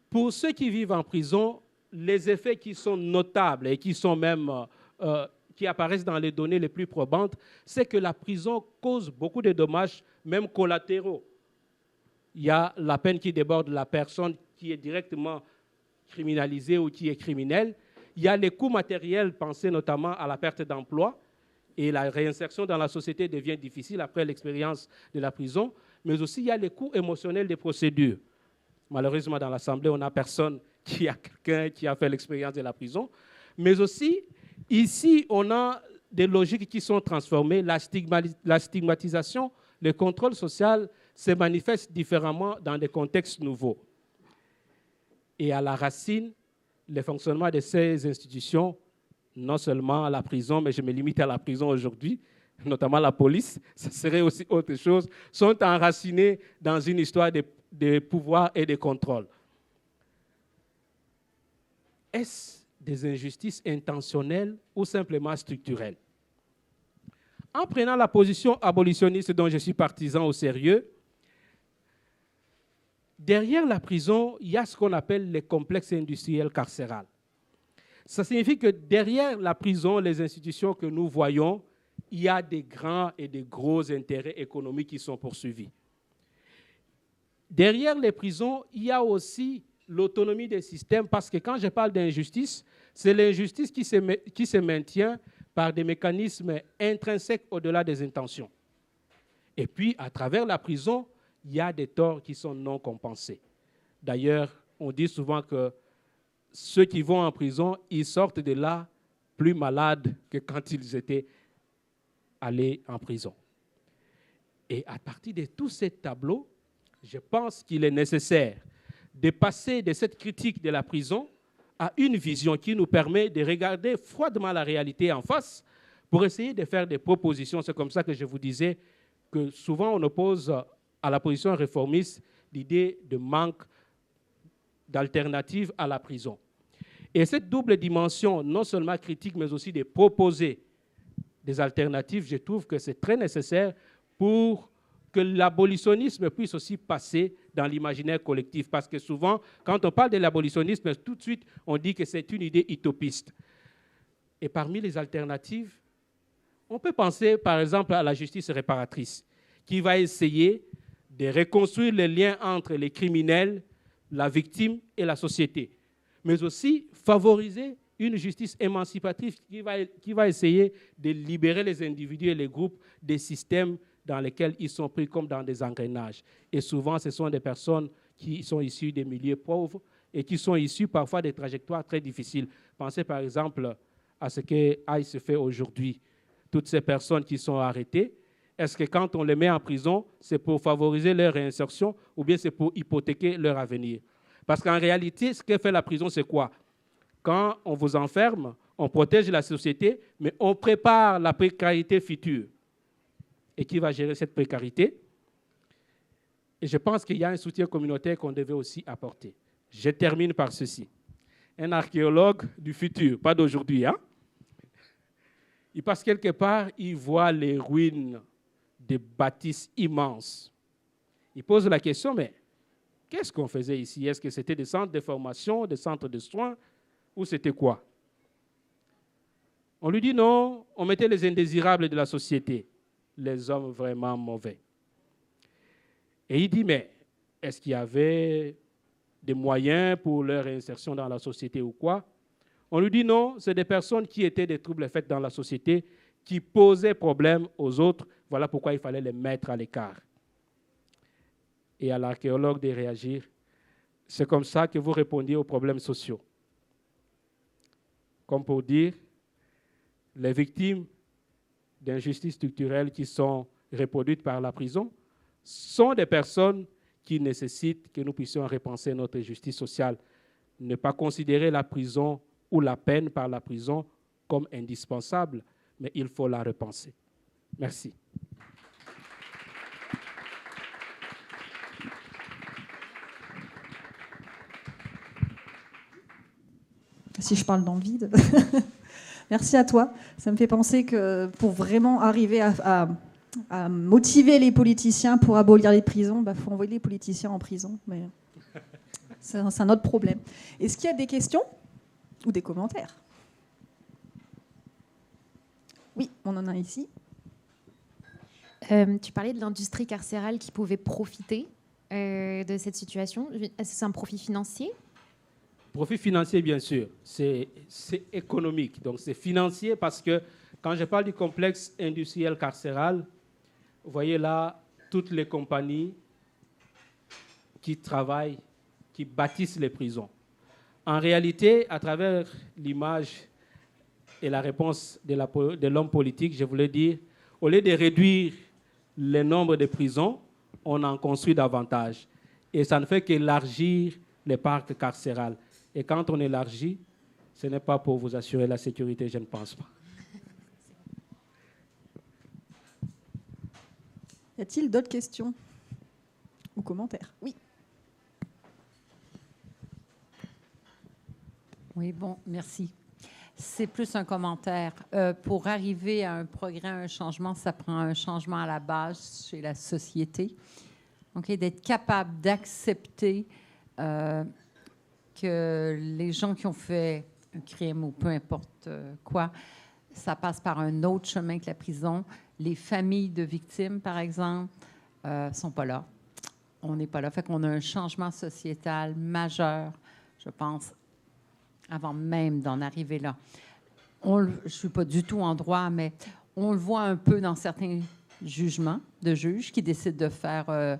[SPEAKER 7] Pour ceux qui vivent en prison, les effets qui sont notables et qui sont même qui apparaissent dans les données les plus probantes, c'est que la prison cause beaucoup de dommages, même collatéraux. Il y a la peine qui déborde la personne qui est directement criminalisée ou qui est criminelle. Il y a les coûts matériels, pensés notamment à la perte d'emploi, et la réinsertion dans la société devient difficile après l'expérience de la prison, mais aussi il y a les coûts émotionnels des procédures. Malheureusement, dans l'Assemblée, on n'a personne qui a quelqu'un qui a fait l'expérience de la prison, mais aussi, ici, on a des logiques qui sont transformées, la stigmatisation, le contrôle social se manifeste différemment dans des contextes nouveaux. Et à la racine, le fonctionnement de ces institutions, non seulement à la prison, mais je me limite à la prison aujourd'hui, notamment la police, ce serait aussi autre chose, sont enracinés dans une histoire de pouvoir et de contrôle. Est-ce des injustices intentionnelles ou simplement structurelles? En prenant la position abolitionniste dont je suis partisan au sérieux, derrière la prison, il y a ce qu'on appelle les complexes industriels carcérales. Ça signifie que derrière la prison, les institutions que nous voyons, il y a des grands et des gros intérêts économiques qui sont poursuivis. Derrière les prisons, il y a aussi l'autonomie des systèmes, parce que quand je parle d'injustice, c'est l'injustice qui se maintient par des mécanismes intrinsèques au-delà des intentions. Et puis, à travers la prison, il y a des torts qui sont non compensés. D'ailleurs, on dit souvent que ceux qui vont en prison, ils sortent de là plus malades que quand ils étaient allés en prison. Et à partir de tous ces tableaux, je pense qu'il est nécessaire de passer de cette critique de la prison à une vision qui nous permet de regarder froidement la réalité en face pour essayer de faire des propositions. C'est comme ça que je vous disais que souvent on oppose à la position réformiste l'idée de manque d'alternative à la prison. Et cette double dimension, non seulement critique, mais aussi de proposer des alternatives, je trouve que c'est très nécessaire pour que l'abolitionnisme puisse aussi passer dans l'imaginaire collectif. Parce que souvent, quand on parle de l'abolitionnisme, tout de suite, on dit que c'est une idée utopiste. Et parmi les alternatives, on peut penser, par exemple, à la justice réparatrice, qui va essayer de reconstruire les liens entre les criminels, la victime et la société, mais aussi favoriser une justice émancipatrice qui va essayer de libérer les individus et les groupes des systèmes dans lesquels ils sont pris comme dans des engrenages. Et souvent, ce sont des personnes qui sont issues des milieux pauvres et qui sont issues parfois des trajectoires très difficiles. Pensez par exemple à ce que ICE fait aujourd'hui. Toutes ces personnes qui sont arrêtées, est-ce que quand on les met en prison, c'est pour favoriser leur réinsertion ou bien c'est pour hypothéquer leur avenir? Parce qu'en réalité, ce que fait la prison, c'est quoi? Quand on vous enferme, on protège la société, mais on prépare la précarité future. Et qui va gérer cette précarité? Et je pense qu'il y a un soutien communautaire qu'on devait aussi apporter. Je termine par ceci. Un archéologue du futur, pas d'aujourd'hui, hein? Il passe quelque part, il voit les ruines des bâtisses immenses. Il pose la question, mais qu'est-ce qu'on faisait ici? Est-ce que c'était des centres de formation, des centres de soins, ou c'était quoi? On lui dit non, on mettait les indésirables de la société, les hommes vraiment mauvais. Et il dit, mais est-ce qu'il y avait des moyens pour leur insertion dans la société ou quoi? On lui dit non, c'est des personnes qui étaient des troubles faits dans la société, qui posaient problème aux autres. Voilà pourquoi il fallait les mettre à l'écart. Et à l'archéologue de réagir. c'est comme ça que vous répondiez aux problèmes sociaux. Comme pour dire, les victimes d'injustices structurelles qui sont reproduites par la prison sont des personnes qui nécessitent que nous puissions repenser notre justice sociale. Ne pas considérer la prison ou la peine par la prison comme indispensable, mais il faut la repenser. Merci.
[SPEAKER 2] Si je parle dans le vide. Merci à toi. Ça me fait penser que pour vraiment arriver à motiver les politiciens pour abolir les prisons, il faut envoyer les politiciens en prison. Mais c'est un autre problème. Est-ce qu'il y a des questions ou des commentaires? Oui, on en a ici.
[SPEAKER 8] Tu parlais de l'industrie carcérale qui pouvait profiter de cette situation. Est-ce que c'est un profit financier?
[SPEAKER 7] Profit financier, bien sûr, c'est économique. Donc, c'est financier parce que quand je parle du complexe industriel carcéral, vous voyez là toutes les compagnies qui travaillent, qui bâtissent les prisons. En réalité, à travers l'image et la réponse de l'homme politique, je voulais dire, au lieu de réduire le nombre de prisons, on en construit davantage. Et ça ne fait qu'élargir les parcs carcérales. Et quand on élargit, ce n'est pas pour vous assurer la sécurité, je ne pense pas.
[SPEAKER 2] Y a-t-il d'autres questions ou commentaires? Oui.
[SPEAKER 9] Oui, bon, merci. C'est plus un commentaire. Pour arriver à un progrès, à un changement, ça prend un changement à la base chez la société. Donc, d'être capable d'accepter que les gens qui ont fait un crime ou peu importe quoi, ça passe par un autre chemin que la prison. Les familles de victimes, par exemple, ne sont pas là. On n'est pas là. Fait qu'on a un changement sociétal majeur, je pense, avant même d'en arriver là. Je ne suis pas du tout en droit, mais on le voit un peu dans certains jugements de juges qui décident de faire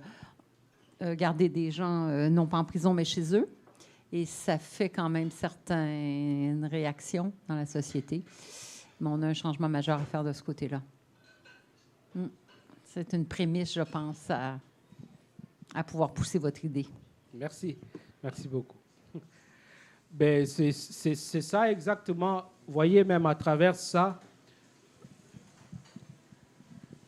[SPEAKER 9] garder des gens, non pas en prison, mais chez eux. Et ça fait quand même certaines réactions dans la société. Mais on a un changement majeur à faire de ce côté-là. C'est une prémisse, je pense, à pouvoir pousser votre idée.
[SPEAKER 7] Merci. Merci beaucoup. Ben, c'est ça exactement. Vous voyez, même à travers ça,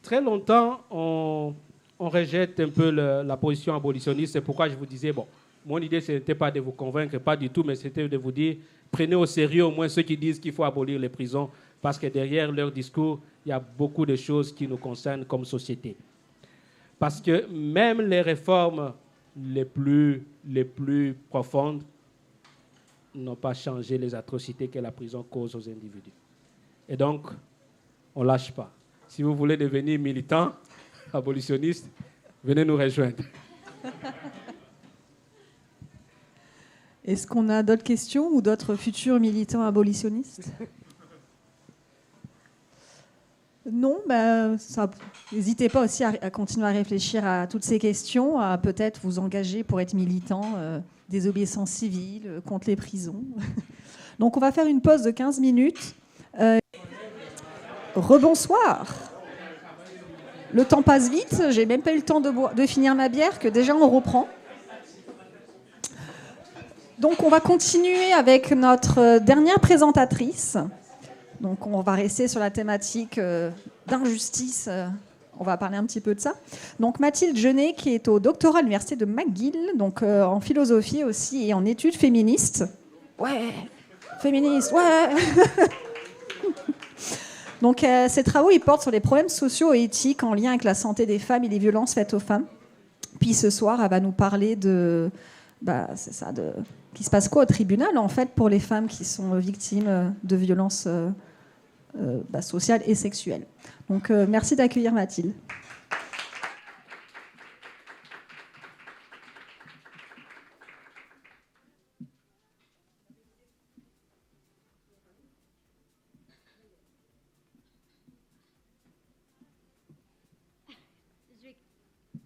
[SPEAKER 7] très longtemps, on rejette un peu la position abolitionniste. C'est pourquoi je vous disais, bon, mon idée, ce n'était pas de vous convaincre, pas du tout, mais c'était de vous dire, prenez au sérieux au moins ceux qui disent qu'il faut abolir les prisons, parce que derrière leur discours, il y a beaucoup de choses qui nous concernent comme société. Parce que même les réformes les plus profondes n'ont pas changé les atrocités que la prison cause aux individus. Et donc, on ne lâche pas. Si vous voulez devenir militant, abolitionniste, venez nous rejoindre.
[SPEAKER 2] Est-ce qu'on a d'autres questions ou d'autres futurs militants abolitionnistes? Non, n'hésitez pas aussi à continuer à réfléchir à toutes ces questions, à peut-être vous engager pour être militant désobéissance civile, contre les prisons. Donc on va faire une pause de 15 minutes. Rebonsoir. Le temps passe vite, j'ai même pas eu le temps de finir ma bière, que déjà on reprend. Donc on va continuer avec notre dernière présentatrice. Donc on va rester sur la thématique d'injustice. On va parler un petit peu de ça. Donc Mathilde Genet, qui est au doctorat à l'université de McGill, donc en philosophie aussi et en études féministes. Ouais, féministe, ouais. Donc ses travaux, ils portent sur les problèmes sociaux et éthiques en lien avec la santé des femmes et les violences faites aux femmes. Puis ce soir, elle va nous parler de qui se passe quoi au tribunal en fait pour les femmes qui sont victimes de violences sociales et sexuelles. Donc merci d'accueillir Mathilde.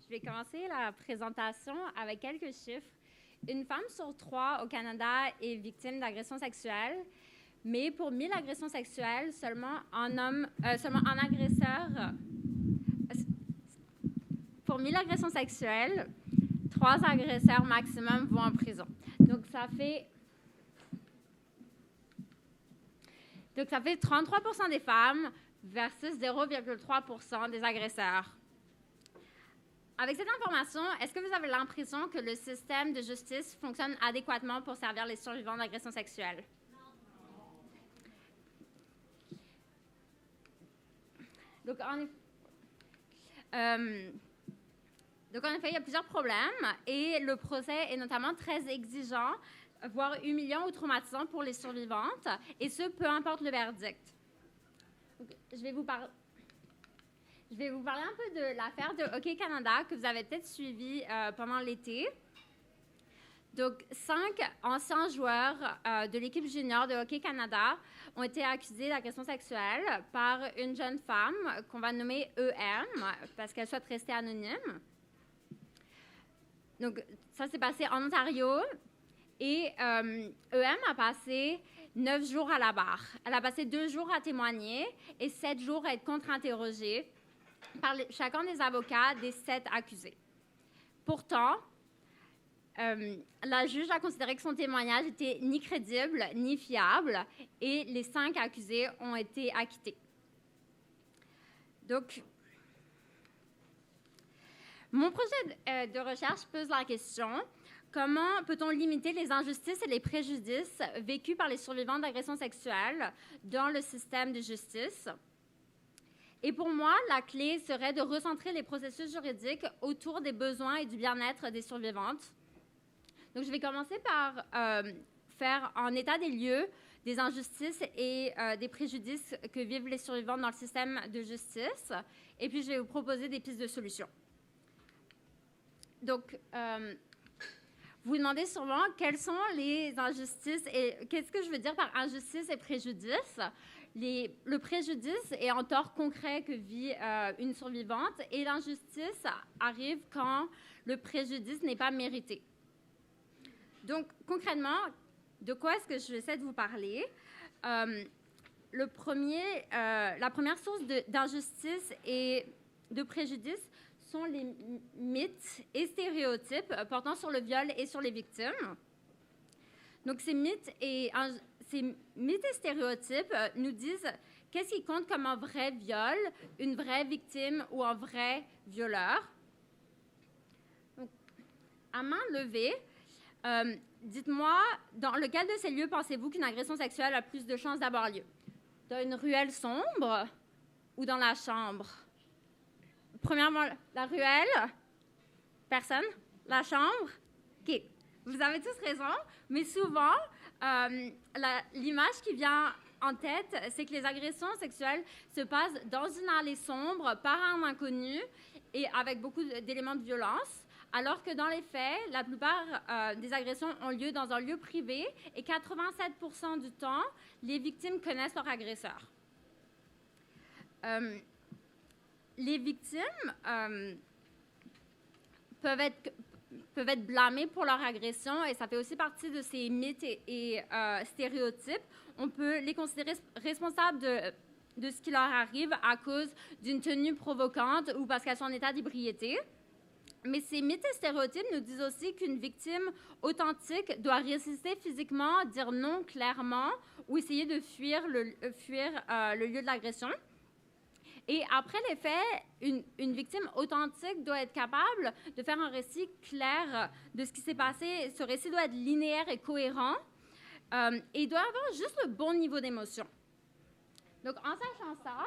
[SPEAKER 10] Je vais commencer la présentation avec quelques chiffres. Une femme sur 3 au Canada est victime d'agressions sexuelles, mais pour 1000 agressions sexuelles, seulement un agresseur. Pour 1000 agressions sexuelles, 3 agresseurs maximum vont en prison. Donc ça fait 33% des femmes versus 0,3% des agresseurs. Avec cette information, est-ce que vous avez l'impression que le système de justice fonctionne adéquatement pour servir les survivants d'agressions sexuelles? Donc, en effet, il y a plusieurs problèmes et le procès est notamment très exigeant, voire humiliant ou traumatisant pour les survivantes, et ce, peu importe le verdict. Donc, je vais vous parler un peu de l'affaire de Hockey Canada que vous avez peut-être suivie pendant l'été. Donc, 5 anciens joueurs de l'équipe junior de Hockey Canada ont été accusés d'agression sexuelle par une jeune femme qu'on va nommer EM parce qu'elle souhaite rester anonyme. Donc, ça s'est passé en Ontario et EM a passé 9 jours à la barre. Elle a passé 2 jours à témoigner et 7 jours à être contre-interrogée par chacun des avocats des 7 accusés. Pourtant, la juge a considéré que son témoignage n'était ni crédible ni fiable et les 5 accusés ont été acquittés. Donc, mon projet de recherche pose la question: comment peut-on limiter les injustices et les préjudices vécus par les survivants d'agressions sexuelles dans le système de justice? Et pour moi, la clé serait de recentrer les processus juridiques autour des besoins et du bien-être des survivantes. Donc, je vais commencer par faire un état des lieux des injustices et des préjudices que vivent les survivants dans le système de justice. Et puis, je vais vous proposer des pistes de solutions. Donc, vous vous demandez sûrement quelles sont les injustices et qu'est-ce que je veux dire par injustice et préjudice. Le préjudice est un tort concret que vit une survivante et l'injustice arrive quand le préjudice n'est pas mérité. Donc, concrètement, de quoi est-ce que je vais essayer de vous parler? La première source d'injustice et de préjudice sont les mythes et stéréotypes portant sur le viol et sur les victimes. Donc, ces mythes et stéréotypes nous disent qu'est-ce qui compte comme un vrai viol, une vraie victime ou un vrai violeur. Donc, à main levée, dites-moi, dans lequel de ces lieux pensez-vous qu'une agression sexuelle a plus de chances d'avoir lieu? Dans une ruelle sombre ou dans la chambre? Premièrement, la ruelle? Personne? La chambre? OK. Vous avez tous raison, mais souvent, l'image qui vient en tête, c'est que les agressions sexuelles se passent dans une allée sombre, par un inconnu et avec beaucoup d'éléments de violence, alors que dans les faits, la plupart des agressions ont lieu dans un lieu privé et 87% du temps, les victimes connaissent leur agresseur. Les victimes peuvent être blâmées pour leur agression et ça fait aussi partie de ces mythes et stéréotypes. On peut les considérer responsables de ce qui leur arrive à cause d'une tenue provocante ou parce qu'elles sont en état d'ébriété. Mais ces mythes et stéréotypes nous disent aussi qu'une victime authentique doit résister physiquement, dire non clairement ou essayer de fuir le lieu de l'agression. Et après les faits, une victime authentique doit être capable de faire un récit clair de ce qui s'est passé. Ce récit doit être linéaire et cohérent et il doit avoir juste le bon niveau d'émotion. Donc, en sachant ça,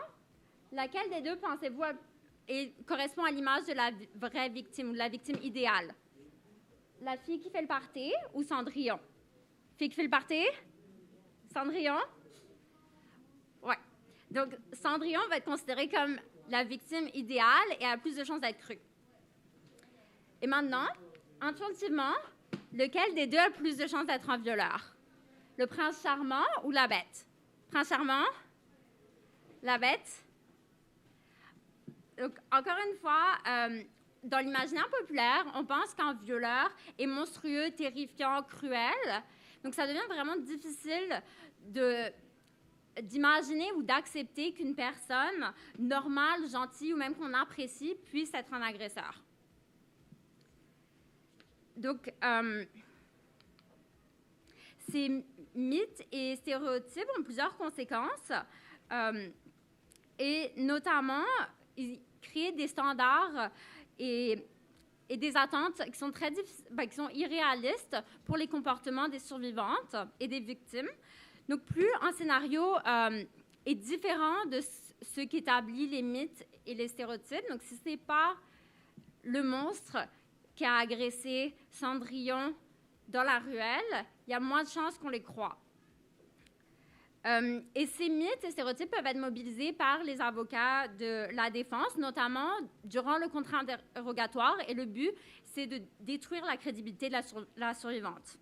[SPEAKER 10] laquelle des deux pensez-vous correspond à l'image de la vraie victime ou de la victime idéale? La fille qui fait le party ou Cendrillon? Fille qui fait le party? Cendrillon? Ouais. Donc, Cendrillon va être considérée comme la victime idéale et a plus de chances d'être crue. Et maintenant, intuitivement, lequel des deux a plus de chances d'être un violeur? Le prince charmant ou la bête? Prince charmant? La bête? Donc, encore une fois, dans l'imaginaire populaire, on pense qu'un violeur est monstrueux, terrifiant, cruel. Donc, ça devient vraiment difficile d'imaginer ou d'accepter qu'une personne normale, gentille ou même qu'on apprécie puisse être un agresseur. Donc, ces mythes et stéréotypes ont plusieurs conséquences et notamment, ils créent des standards et des attentes qui sont qui sont irréalistes pour les comportements des survivantes et des victimes. Donc, plus un scénario est différent de ce qu'établit les mythes et les stéréotypes, donc si ce n'est pas le monstre qui a agressé Cendrillon dans la ruelle, il y a moins de chances qu'on les croie. Et ces mythes et stéréotypes peuvent être mobilisés par les avocats de la défense, notamment durant le contre-interrogatoire, et le but, c'est de détruire la crédibilité de la survivante.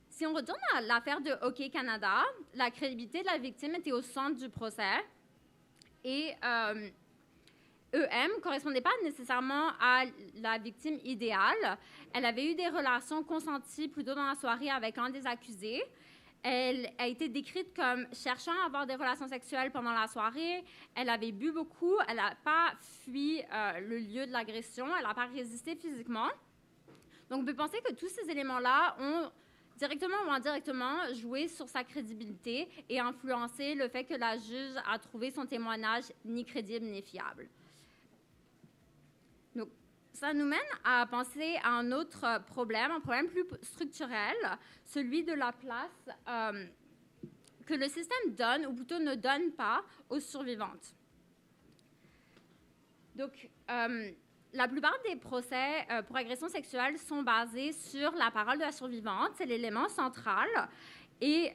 [SPEAKER 10] Si on retourne à l'affaire de Hockey Canada, la crédibilité de la victime était au centre du procès et EM ne correspondait pas nécessairement à la victime idéale. Elle avait eu des relations consenties plus tôt dans la soirée avec un des accusés. Elle a été décrite comme cherchant à avoir des relations sexuelles pendant la soirée. Elle avait bu beaucoup. Elle n'a pas fui le lieu de l'agression. Elle n'a pas résisté physiquement. Donc, on peut penser que tous ces éléments-là ont directement ou indirectement joué sur sa crédibilité et influencé le fait que la juge a trouvé son témoignage ni crédible ni fiable. Donc, ça nous mène à penser à un autre problème, un problème plus structurel, celui de la place que le système donne, ou plutôt ne donne pas, aux survivantes. Donc, la plupart des procès pour agression sexuelle sont basés sur la parole de la survivante, c'est l'élément central, et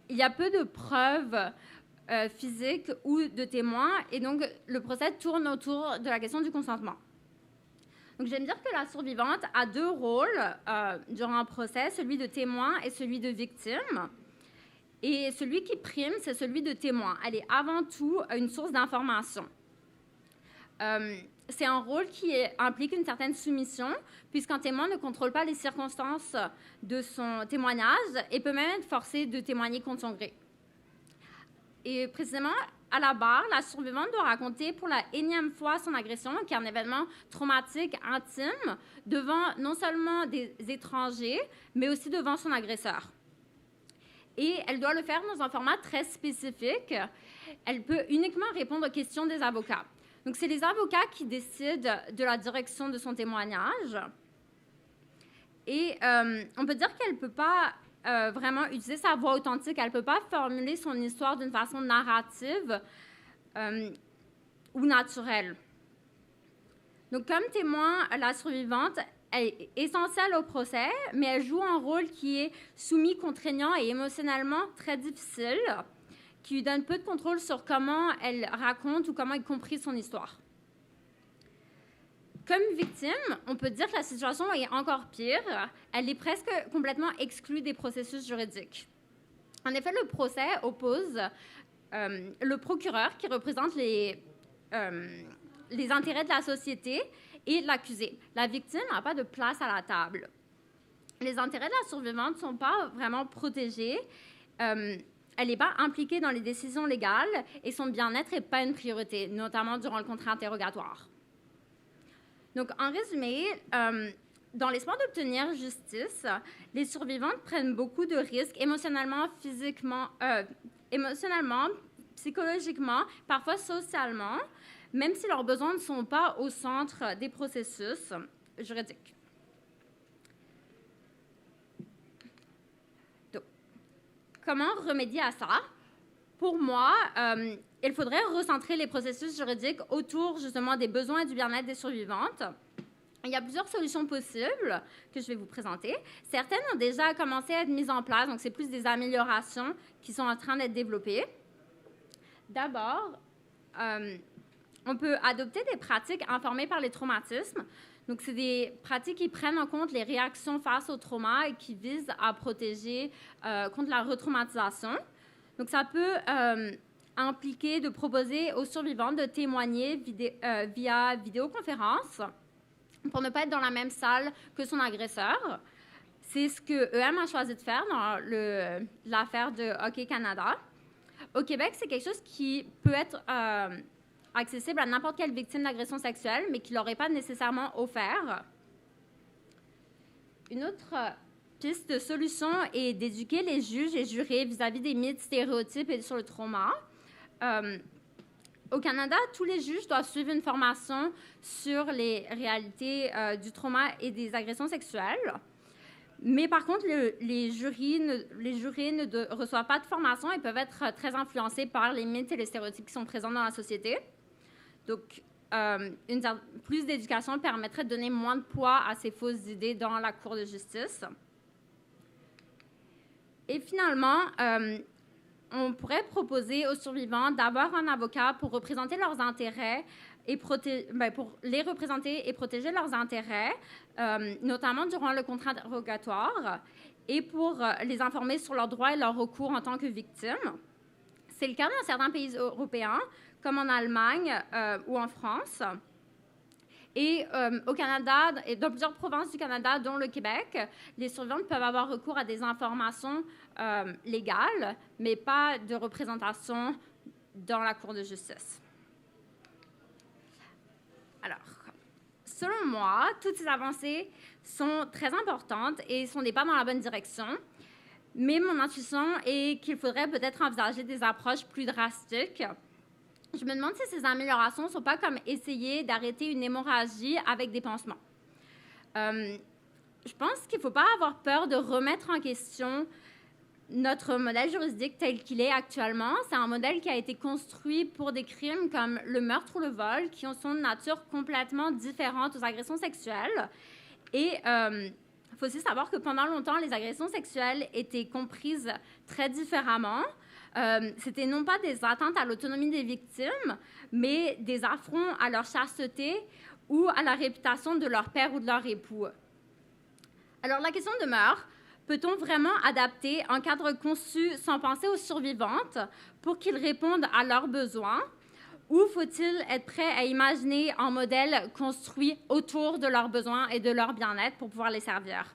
[SPEAKER 10] il y a peu de preuves physiques ou de témoins, et donc le procès tourne autour de la question du consentement. Donc, j'aime dire que la survivante a deux rôles durant un procès, celui de témoin et celui de victime. Et celui qui prime, c'est celui de témoin. Elle est avant tout une source d'information. C'est un rôle qui implique une certaine soumission, puisqu'un témoin ne contrôle pas les circonstances de son témoignage et peut même être forcé de témoigner contre son gré. Et précisément, à la barre, la survivante doit raconter pour la énième fois son agression, qui est un événement traumatique, intime, devant non seulement des étrangers, mais aussi devant son agresseur. Et elle doit le faire dans un format très spécifique. Elle peut uniquement répondre aux questions des avocats. Donc, c'est les avocats qui décident de la direction de son témoignage. Et on peut dire qu'elle ne peut pas vraiment utiliser sa voix authentique. Elle ne peut pas formuler son histoire d'une façon narrative ou naturelle. Donc, comme témoin, la survivante est essentielle au procès, mais elle joue un rôle qui est soumis, contraignant et émotionnellement très difficile, qui lui donne peu de contrôle sur comment elle raconte ou comment elle comprit son histoire. Comme victime, on peut dire que la situation est encore pire. Elle est presque complètement exclue des processus juridiques. En effet, le procès oppose le procureur qui représente les intérêts de la société et l'accusé. La victime n'a pas de place à la table. Les intérêts de la survivante ne sont pas vraiment protégés. Elle n'est pas impliquée dans les décisions légales et son bien-être n'est pas une priorité, notamment durant le contre-interrogatoire. Donc, en résumé, dans l'espoir d'obtenir justice, les survivantes prennent beaucoup de risques émotionnellement, physiquement, psychologiquement, parfois socialement, même si leurs besoins ne sont pas au centre des processus juridiques. Donc, comment remédier à ça? Pour moi, il faudrait recentrer les processus juridiques autour justement des besoins et du bien-être des survivantes. Il y a plusieurs solutions possibles que je vais vous présenter. Certaines ont déjà commencé à être mises en place, donc c'est plus des améliorations qui sont en train d'être développées. D'abord, on peut adopter des pratiques informées par les traumatismes. Donc, c'est des pratiques qui prennent en compte les réactions face au trauma et qui visent à protéger contre la retraumatisation. Donc, ça peut impliquer de proposer aux survivants de témoigner via vidéoconférence pour ne pas être dans la même salle que son agresseur. C'est ce que EM a choisi de faire dans l'affaire de Hockey Canada. Au Québec, c'est quelque chose qui peut être accessible à n'importe quelle victime d'agression sexuelle, mais qui ne l'aurait pas nécessairement offert. Une autre piste de solution est d'éduquer les juges et jurés vis-à-vis des mythes, stéréotypes et sur le trauma. Au Canada, tous les juges doivent suivre une formation sur les réalités du trauma et des agressions sexuelles. Mais par contre, les jurés ne reçoivent pas de formation et peuvent être très influencés par les mythes et les stéréotypes qui sont présents dans la société. Donc, plus d'éducation permettrait de donner moins de poids à ces fausses idées dans la Cour de justice. Et finalement, on pourrait proposer aux survivants d'avoir un avocat pour représenter leurs intérêts et pour les représenter et protéger leurs intérêts, notamment durant le contrat interrogatoire, et pour les informer sur leurs droits et leurs recours en tant que victimes. C'est le cas dans certains pays européens, comme en Allemagne ou en France. Et au Canada, et dans plusieurs provinces du Canada, dont le Québec, les survivants peuvent avoir recours à des informations légales, mais pas de représentation dans la Cour de justice. Alors, selon moi, toutes ces avancées sont très importantes et sont des pas dans la bonne direction. Mais mon intuition est qu'il faudrait peut-être envisager des approches plus drastiques. Je me demande si ces améliorations ne sont pas comme essayer d'arrêter une hémorragie avec des pansements. Je pense qu'il ne faut pas avoir peur de remettre en question notre modèle juridique tel qu'il est actuellement. C'est un modèle qui a été construit pour des crimes comme le meurtre ou le vol, qui sont de nature complètement différente aux agressions sexuelles. Et il faut aussi savoir que pendant longtemps, les agressions sexuelles étaient comprises très différemment. C'était non pas des atteintes à l'autonomie des victimes, mais des affronts à leur chasteté ou à la réputation de leur père ou de leur époux. Alors la question demeure, peut-on vraiment adapter un cadre conçu sans penser aux survivantes pour qu'ils répondent à leurs besoins? Ou faut-il être prêt à imaginer un modèle construit autour de leurs besoins et de leur bien-être pour pouvoir les servir?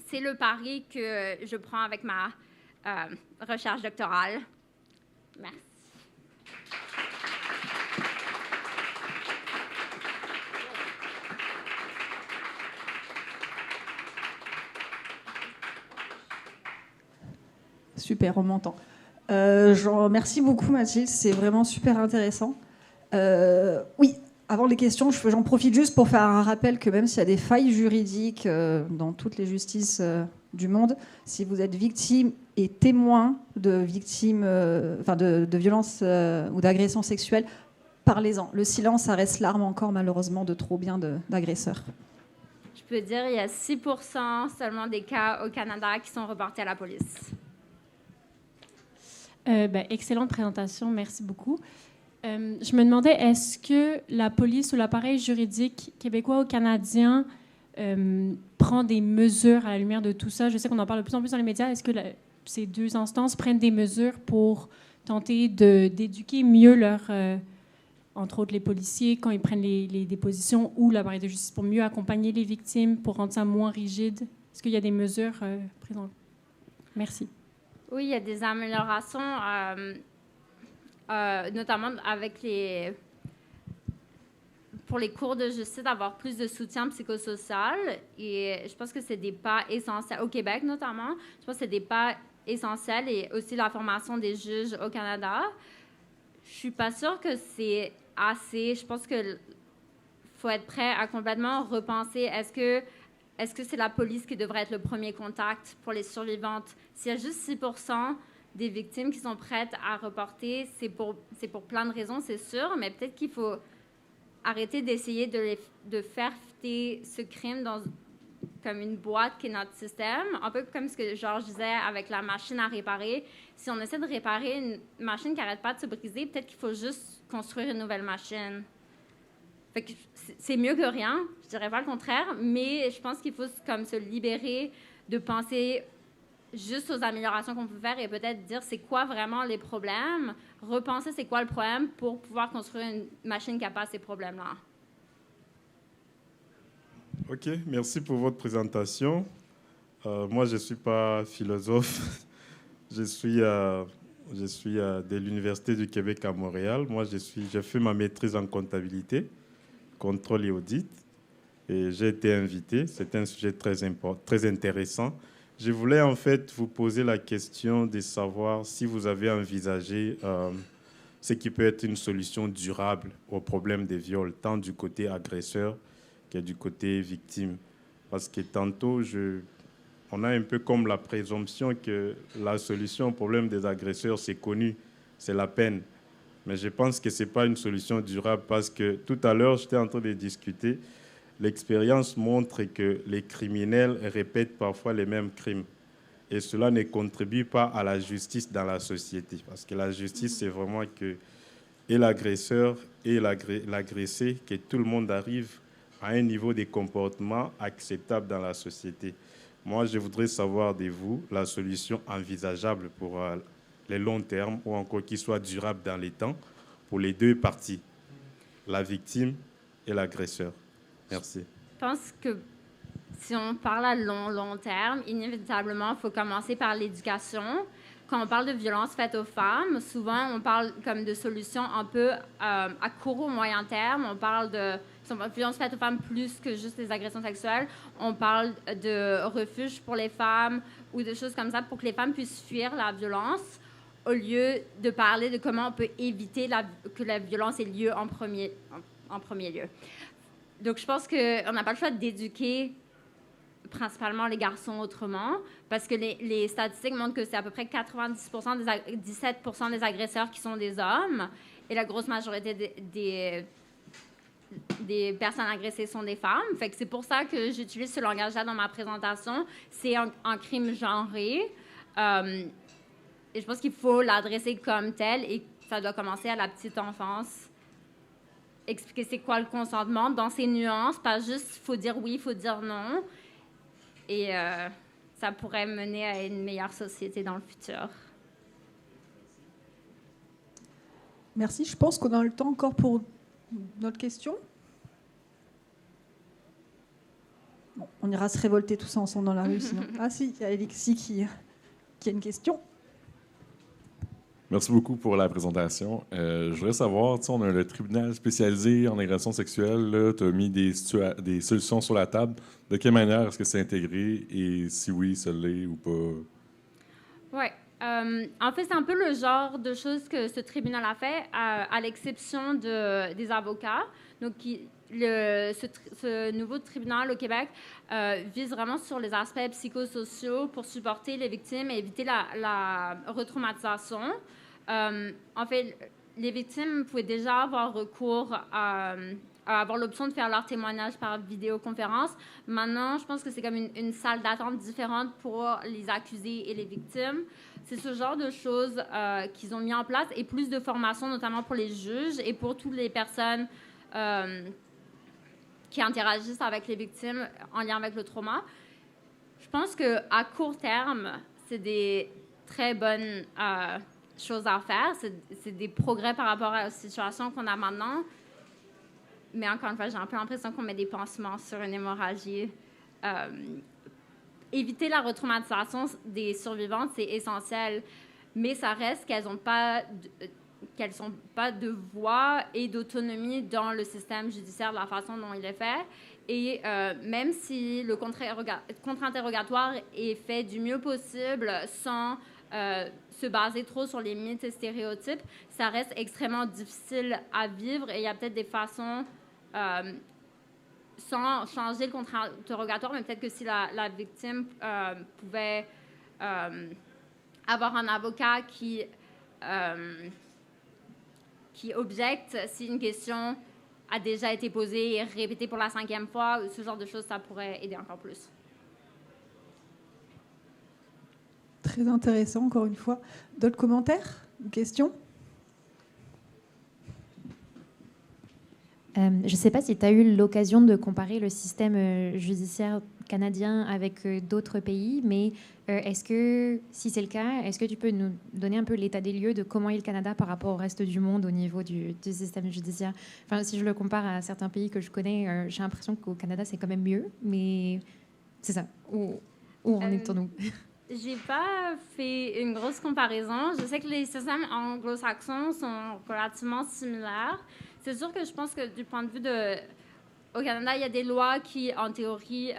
[SPEAKER 10] C'est le pari que je prends avec ma recherche doctorale. Merci.
[SPEAKER 2] Super, on m'entend. Merci beaucoup Mathilde, c'est vraiment super intéressant. Oui, avant les questions, j'en profite juste pour faire un rappel que même s'il y a des failles juridiques dans toutes les justices du monde, si vous êtes victime et témoin de victimes, de violences ou d'agressions sexuelles, parlez-en. Le silence, ça reste l'arme encore malheureusement de trop bien d'agresseurs.
[SPEAKER 10] Je peux dire il y a 6% seulement des cas au Canada qui sont reportés à la police.
[SPEAKER 4] Excellente présentation, merci beaucoup. Je me demandais, est-ce que la police ou l'appareil juridique québécois ou canadien prend des mesures à la lumière de tout ça? Je sais qu'on en parle de plus en plus dans les médias. Est-ce que ces deux instances prennent des mesures pour tenter d'éduquer mieux entre autres les policiers, quand ils prennent les dépositions, ou l'appareil de justice pour mieux accompagner les victimes, pour rendre ça moins rigide? Est-ce qu'il y a des mesures présentes? Merci.
[SPEAKER 10] Oui, il y a des améliorations, notamment avec pour les cours de justice, d'avoir plus de soutien psychosocial. Et je pense que c'est des pas essentiels, au Québec notamment, je pense que c'est des pas essentiels, et aussi la formation des juges au Canada. Je suis pas sûre que c'est assez. Je pense qu'il faut être prêt à complètement repenser, est-ce que c'est la police qui devrait être le premier contact pour les survivantes? S'il y a juste 6% des victimes qui sont prêtes à reporter, c'est pour plein de raisons, c'est sûr, mais peut-être qu'il faut arrêter d'essayer de faire fitter ce crime comme une boîte qui est notre système, un peu comme ce que Georges disait avec la machine à réparer. Si on essaie de réparer une machine qui n'arrête pas de se briser, peut-être qu'il faut juste construire une nouvelle machine. Fait que c'est mieux que rien, je dirais pas le contraire, mais je pense qu'il faut comme se libérer de penser juste aux améliorations qu'on peut faire et peut-être dire c'est quoi vraiment les problèmes, repenser c'est quoi le problème pour pouvoir construire une machine qui n'a pas ces problèmes-là.
[SPEAKER 11] OK, merci pour votre présentation. Moi, je ne suis pas philosophe. Je suis de l'Université du Québec à Montréal. Moi, j'ai fait ma maîtrise en comptabilité, contrôle et audit. Et j'ai été invité. C'est un sujet très intéressant. Je voulais en fait vous poser la question de savoir si vous avez envisagé ce qui peut être une solution durable au problème des viols, tant du côté agresseur que du côté victime. Parce que tantôt, on a un peu comme la présomption que la solution au problème des agresseurs, c'est connu, c'est la peine. Mais je pense que ce n'est pas une solution durable parce que tout à l'heure, j'étais en train de discuter. L'expérience montre que les criminels répètent parfois les mêmes crimes. Et cela ne contribue pas à la justice dans la société. Parce que la justice, c'est vraiment que et l'agresseur et l'agressé, que tout le monde arrive à un niveau de comportement acceptable dans la société. Moi, je voudrais savoir de vous la solution envisageable pour les longs termes ou encore qui soit durable dans les temps pour les deux parties, la victime et l'agresseur. Merci.
[SPEAKER 10] Je pense que si on parle à long terme, inévitablement, il faut commencer par l'éducation. Quand on parle de violence faite aux femmes, souvent, on parle comme de solutions un peu à court ou moyen terme. On parle de violence faite aux femmes plus que juste les agressions sexuelles. On parle de refuge pour les femmes ou de choses comme ça pour que les femmes puissent fuir la violence au lieu de parler de comment on peut éviter que la violence ait lieu en premier lieu. Donc, je pense qu'on n'a pas le choix d'éduquer principalement les garçons autrement, parce que les statistiques montrent que c'est à peu près 17% des agresseurs qui sont des hommes, et la grosse majorité des personnes agressées sont des femmes. Fait que c'est pour ça que j'utilise ce langage-là dans ma présentation. C'est un crime genré, et je pense qu'il faut l'adresser comme tel, et ça doit commencer à la petite enfance. Expliquer c'est quoi le consentement dans ses nuances, pas juste il faut dire oui, il faut dire non. Et ça pourrait mener à une meilleure société dans le futur.
[SPEAKER 2] Merci. Je pense qu'on a le temps encore pour notre question. Bon, on ira se révolter tous ensemble dans la rue sinon. Ah si, il y a Alexis qui a une question.
[SPEAKER 5] Merci beaucoup pour la présentation. Je voudrais savoir, on a le tribunal spécialisé en agression sexuelle. Tu as mis des solutions sur la table. De quelle manière est-ce que c'est intégré et si oui, ça l'est ou pas?
[SPEAKER 10] Oui. En fait, c'est un peu le genre de choses que ce tribunal a fait, à l'exception des avocats. Donc, ce nouveau tribunal au Québec vise vraiment sur les aspects psychosociaux pour supporter les victimes et éviter la retraumatisation. En fait, les victimes pouvaient déjà avoir recours à avoir l'option de faire leur témoignage par vidéoconférence. Maintenant, je pense que c'est comme une salle d'attente différente pour les accusés et les victimes. C'est ce genre de choses qu'ils ont mis en place et plus de formation, notamment pour les juges et pour toutes les personnes qui interagissent avec les victimes en lien avec le trauma. Je pense qu'à court terme, c'est des très bonnes choses à faire. C'est des progrès par rapport à la situation qu'on a maintenant. Mais encore une fois, j'ai un peu l'impression qu'on met des pansements sur une hémorragie. Éviter la retraumatisation des survivantes, c'est essentiel. Mais ça reste qu'elles n'ont pas de voix et d'autonomie dans le système judiciaire de la façon dont il est fait. Et même si le contre-interrogatoire est fait du mieux possible sans se baser trop sur les mythes et stéréotypes, ça reste extrêmement difficile à vivre et il y a peut-être des façons, sans changer le contre-interrogatoire, mais peut-être que si la victime pouvait avoir un avocat qui objecte si une question a déjà été posée et répétée pour la 5e fois, ce genre de choses, ça pourrait aider encore plus.
[SPEAKER 2] Très intéressant, encore une fois. D'autres commentaires ou questions?
[SPEAKER 8] Je ne sais pas si tu as eu l'occasion de comparer le système judiciaire canadien avec d'autres pays, mais est-ce que, si c'est le cas, est-ce que tu peux nous donner un peu l'état des lieux de comment est le Canada par rapport au reste du monde au niveau du système judiciaire? Enfin, si je le compare à certains pays que je connais, j'ai l'impression qu'au Canada, c'est quand même mieux, mais c'est ça. Où en est-on?
[SPEAKER 10] J'ai pas fait une grosse comparaison. Je sais que les systèmes anglo-saxons sont relativement similaires. C'est sûr que je pense que du point de vue de... Au Canada, il y a des lois qui, en théorie,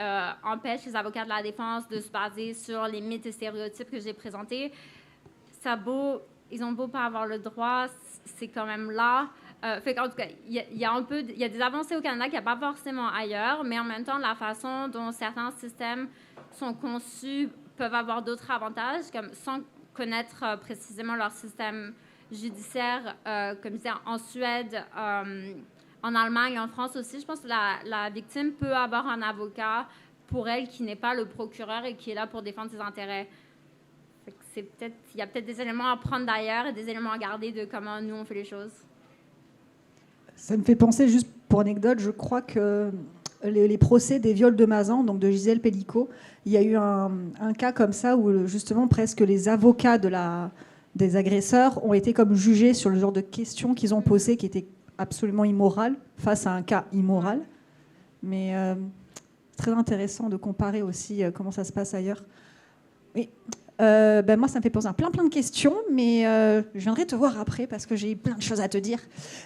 [SPEAKER 10] empêchent les avocats de la défense de se baser sur les mythes et stéréotypes que j'ai présentés. Ils ont beau pas avoir le droit, c'est quand même là. Fait qu'en tout cas, il y a des avancées au Canada qu'il n'y a pas forcément ailleurs, mais en même temps, la façon dont certains systèmes sont conçus peuvent avoir d'autres avantages, comme sans connaître précisément leur système judiciaire, comme je disais, en Suède, en Allemagne, en France aussi. Je pense que la victime peut avoir un avocat pour elle qui n'est pas le procureur et qui est là pour défendre ses intérêts. Il y a peut-être des éléments à prendre d'ailleurs et des éléments à garder de comment nous, on fait les choses.
[SPEAKER 2] Ça me fait penser, juste pour anecdote, je crois que les procès des viols de Mazan, donc de Gisèle Pellicot, il y a eu un cas comme ça où justement presque les avocats des agresseurs ont été comme jugés sur le genre de questions qu'ils ont posées qui étaient absolument immorales face à un cas immoral. Mais c'est très intéressant de comparer aussi comment ça se passe ailleurs. Oui. Moi, ça me fait poser plein de questions, mais je viendrai te voir après parce que j'ai plein de choses à te dire.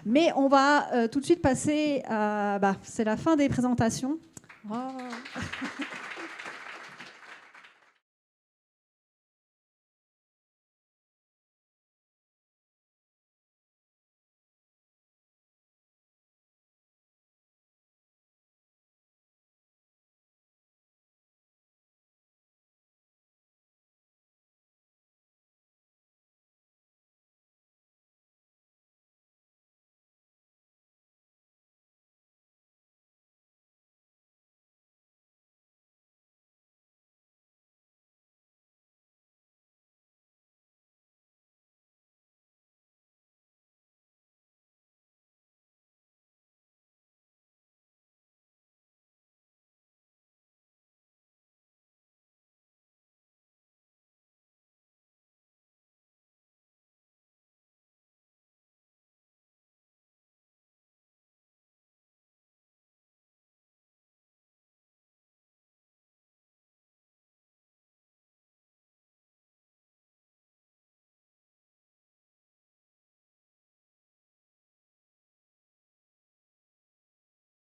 [SPEAKER 2] Mais on va tout de suite passer à... c'est la fin des présentations. Oh.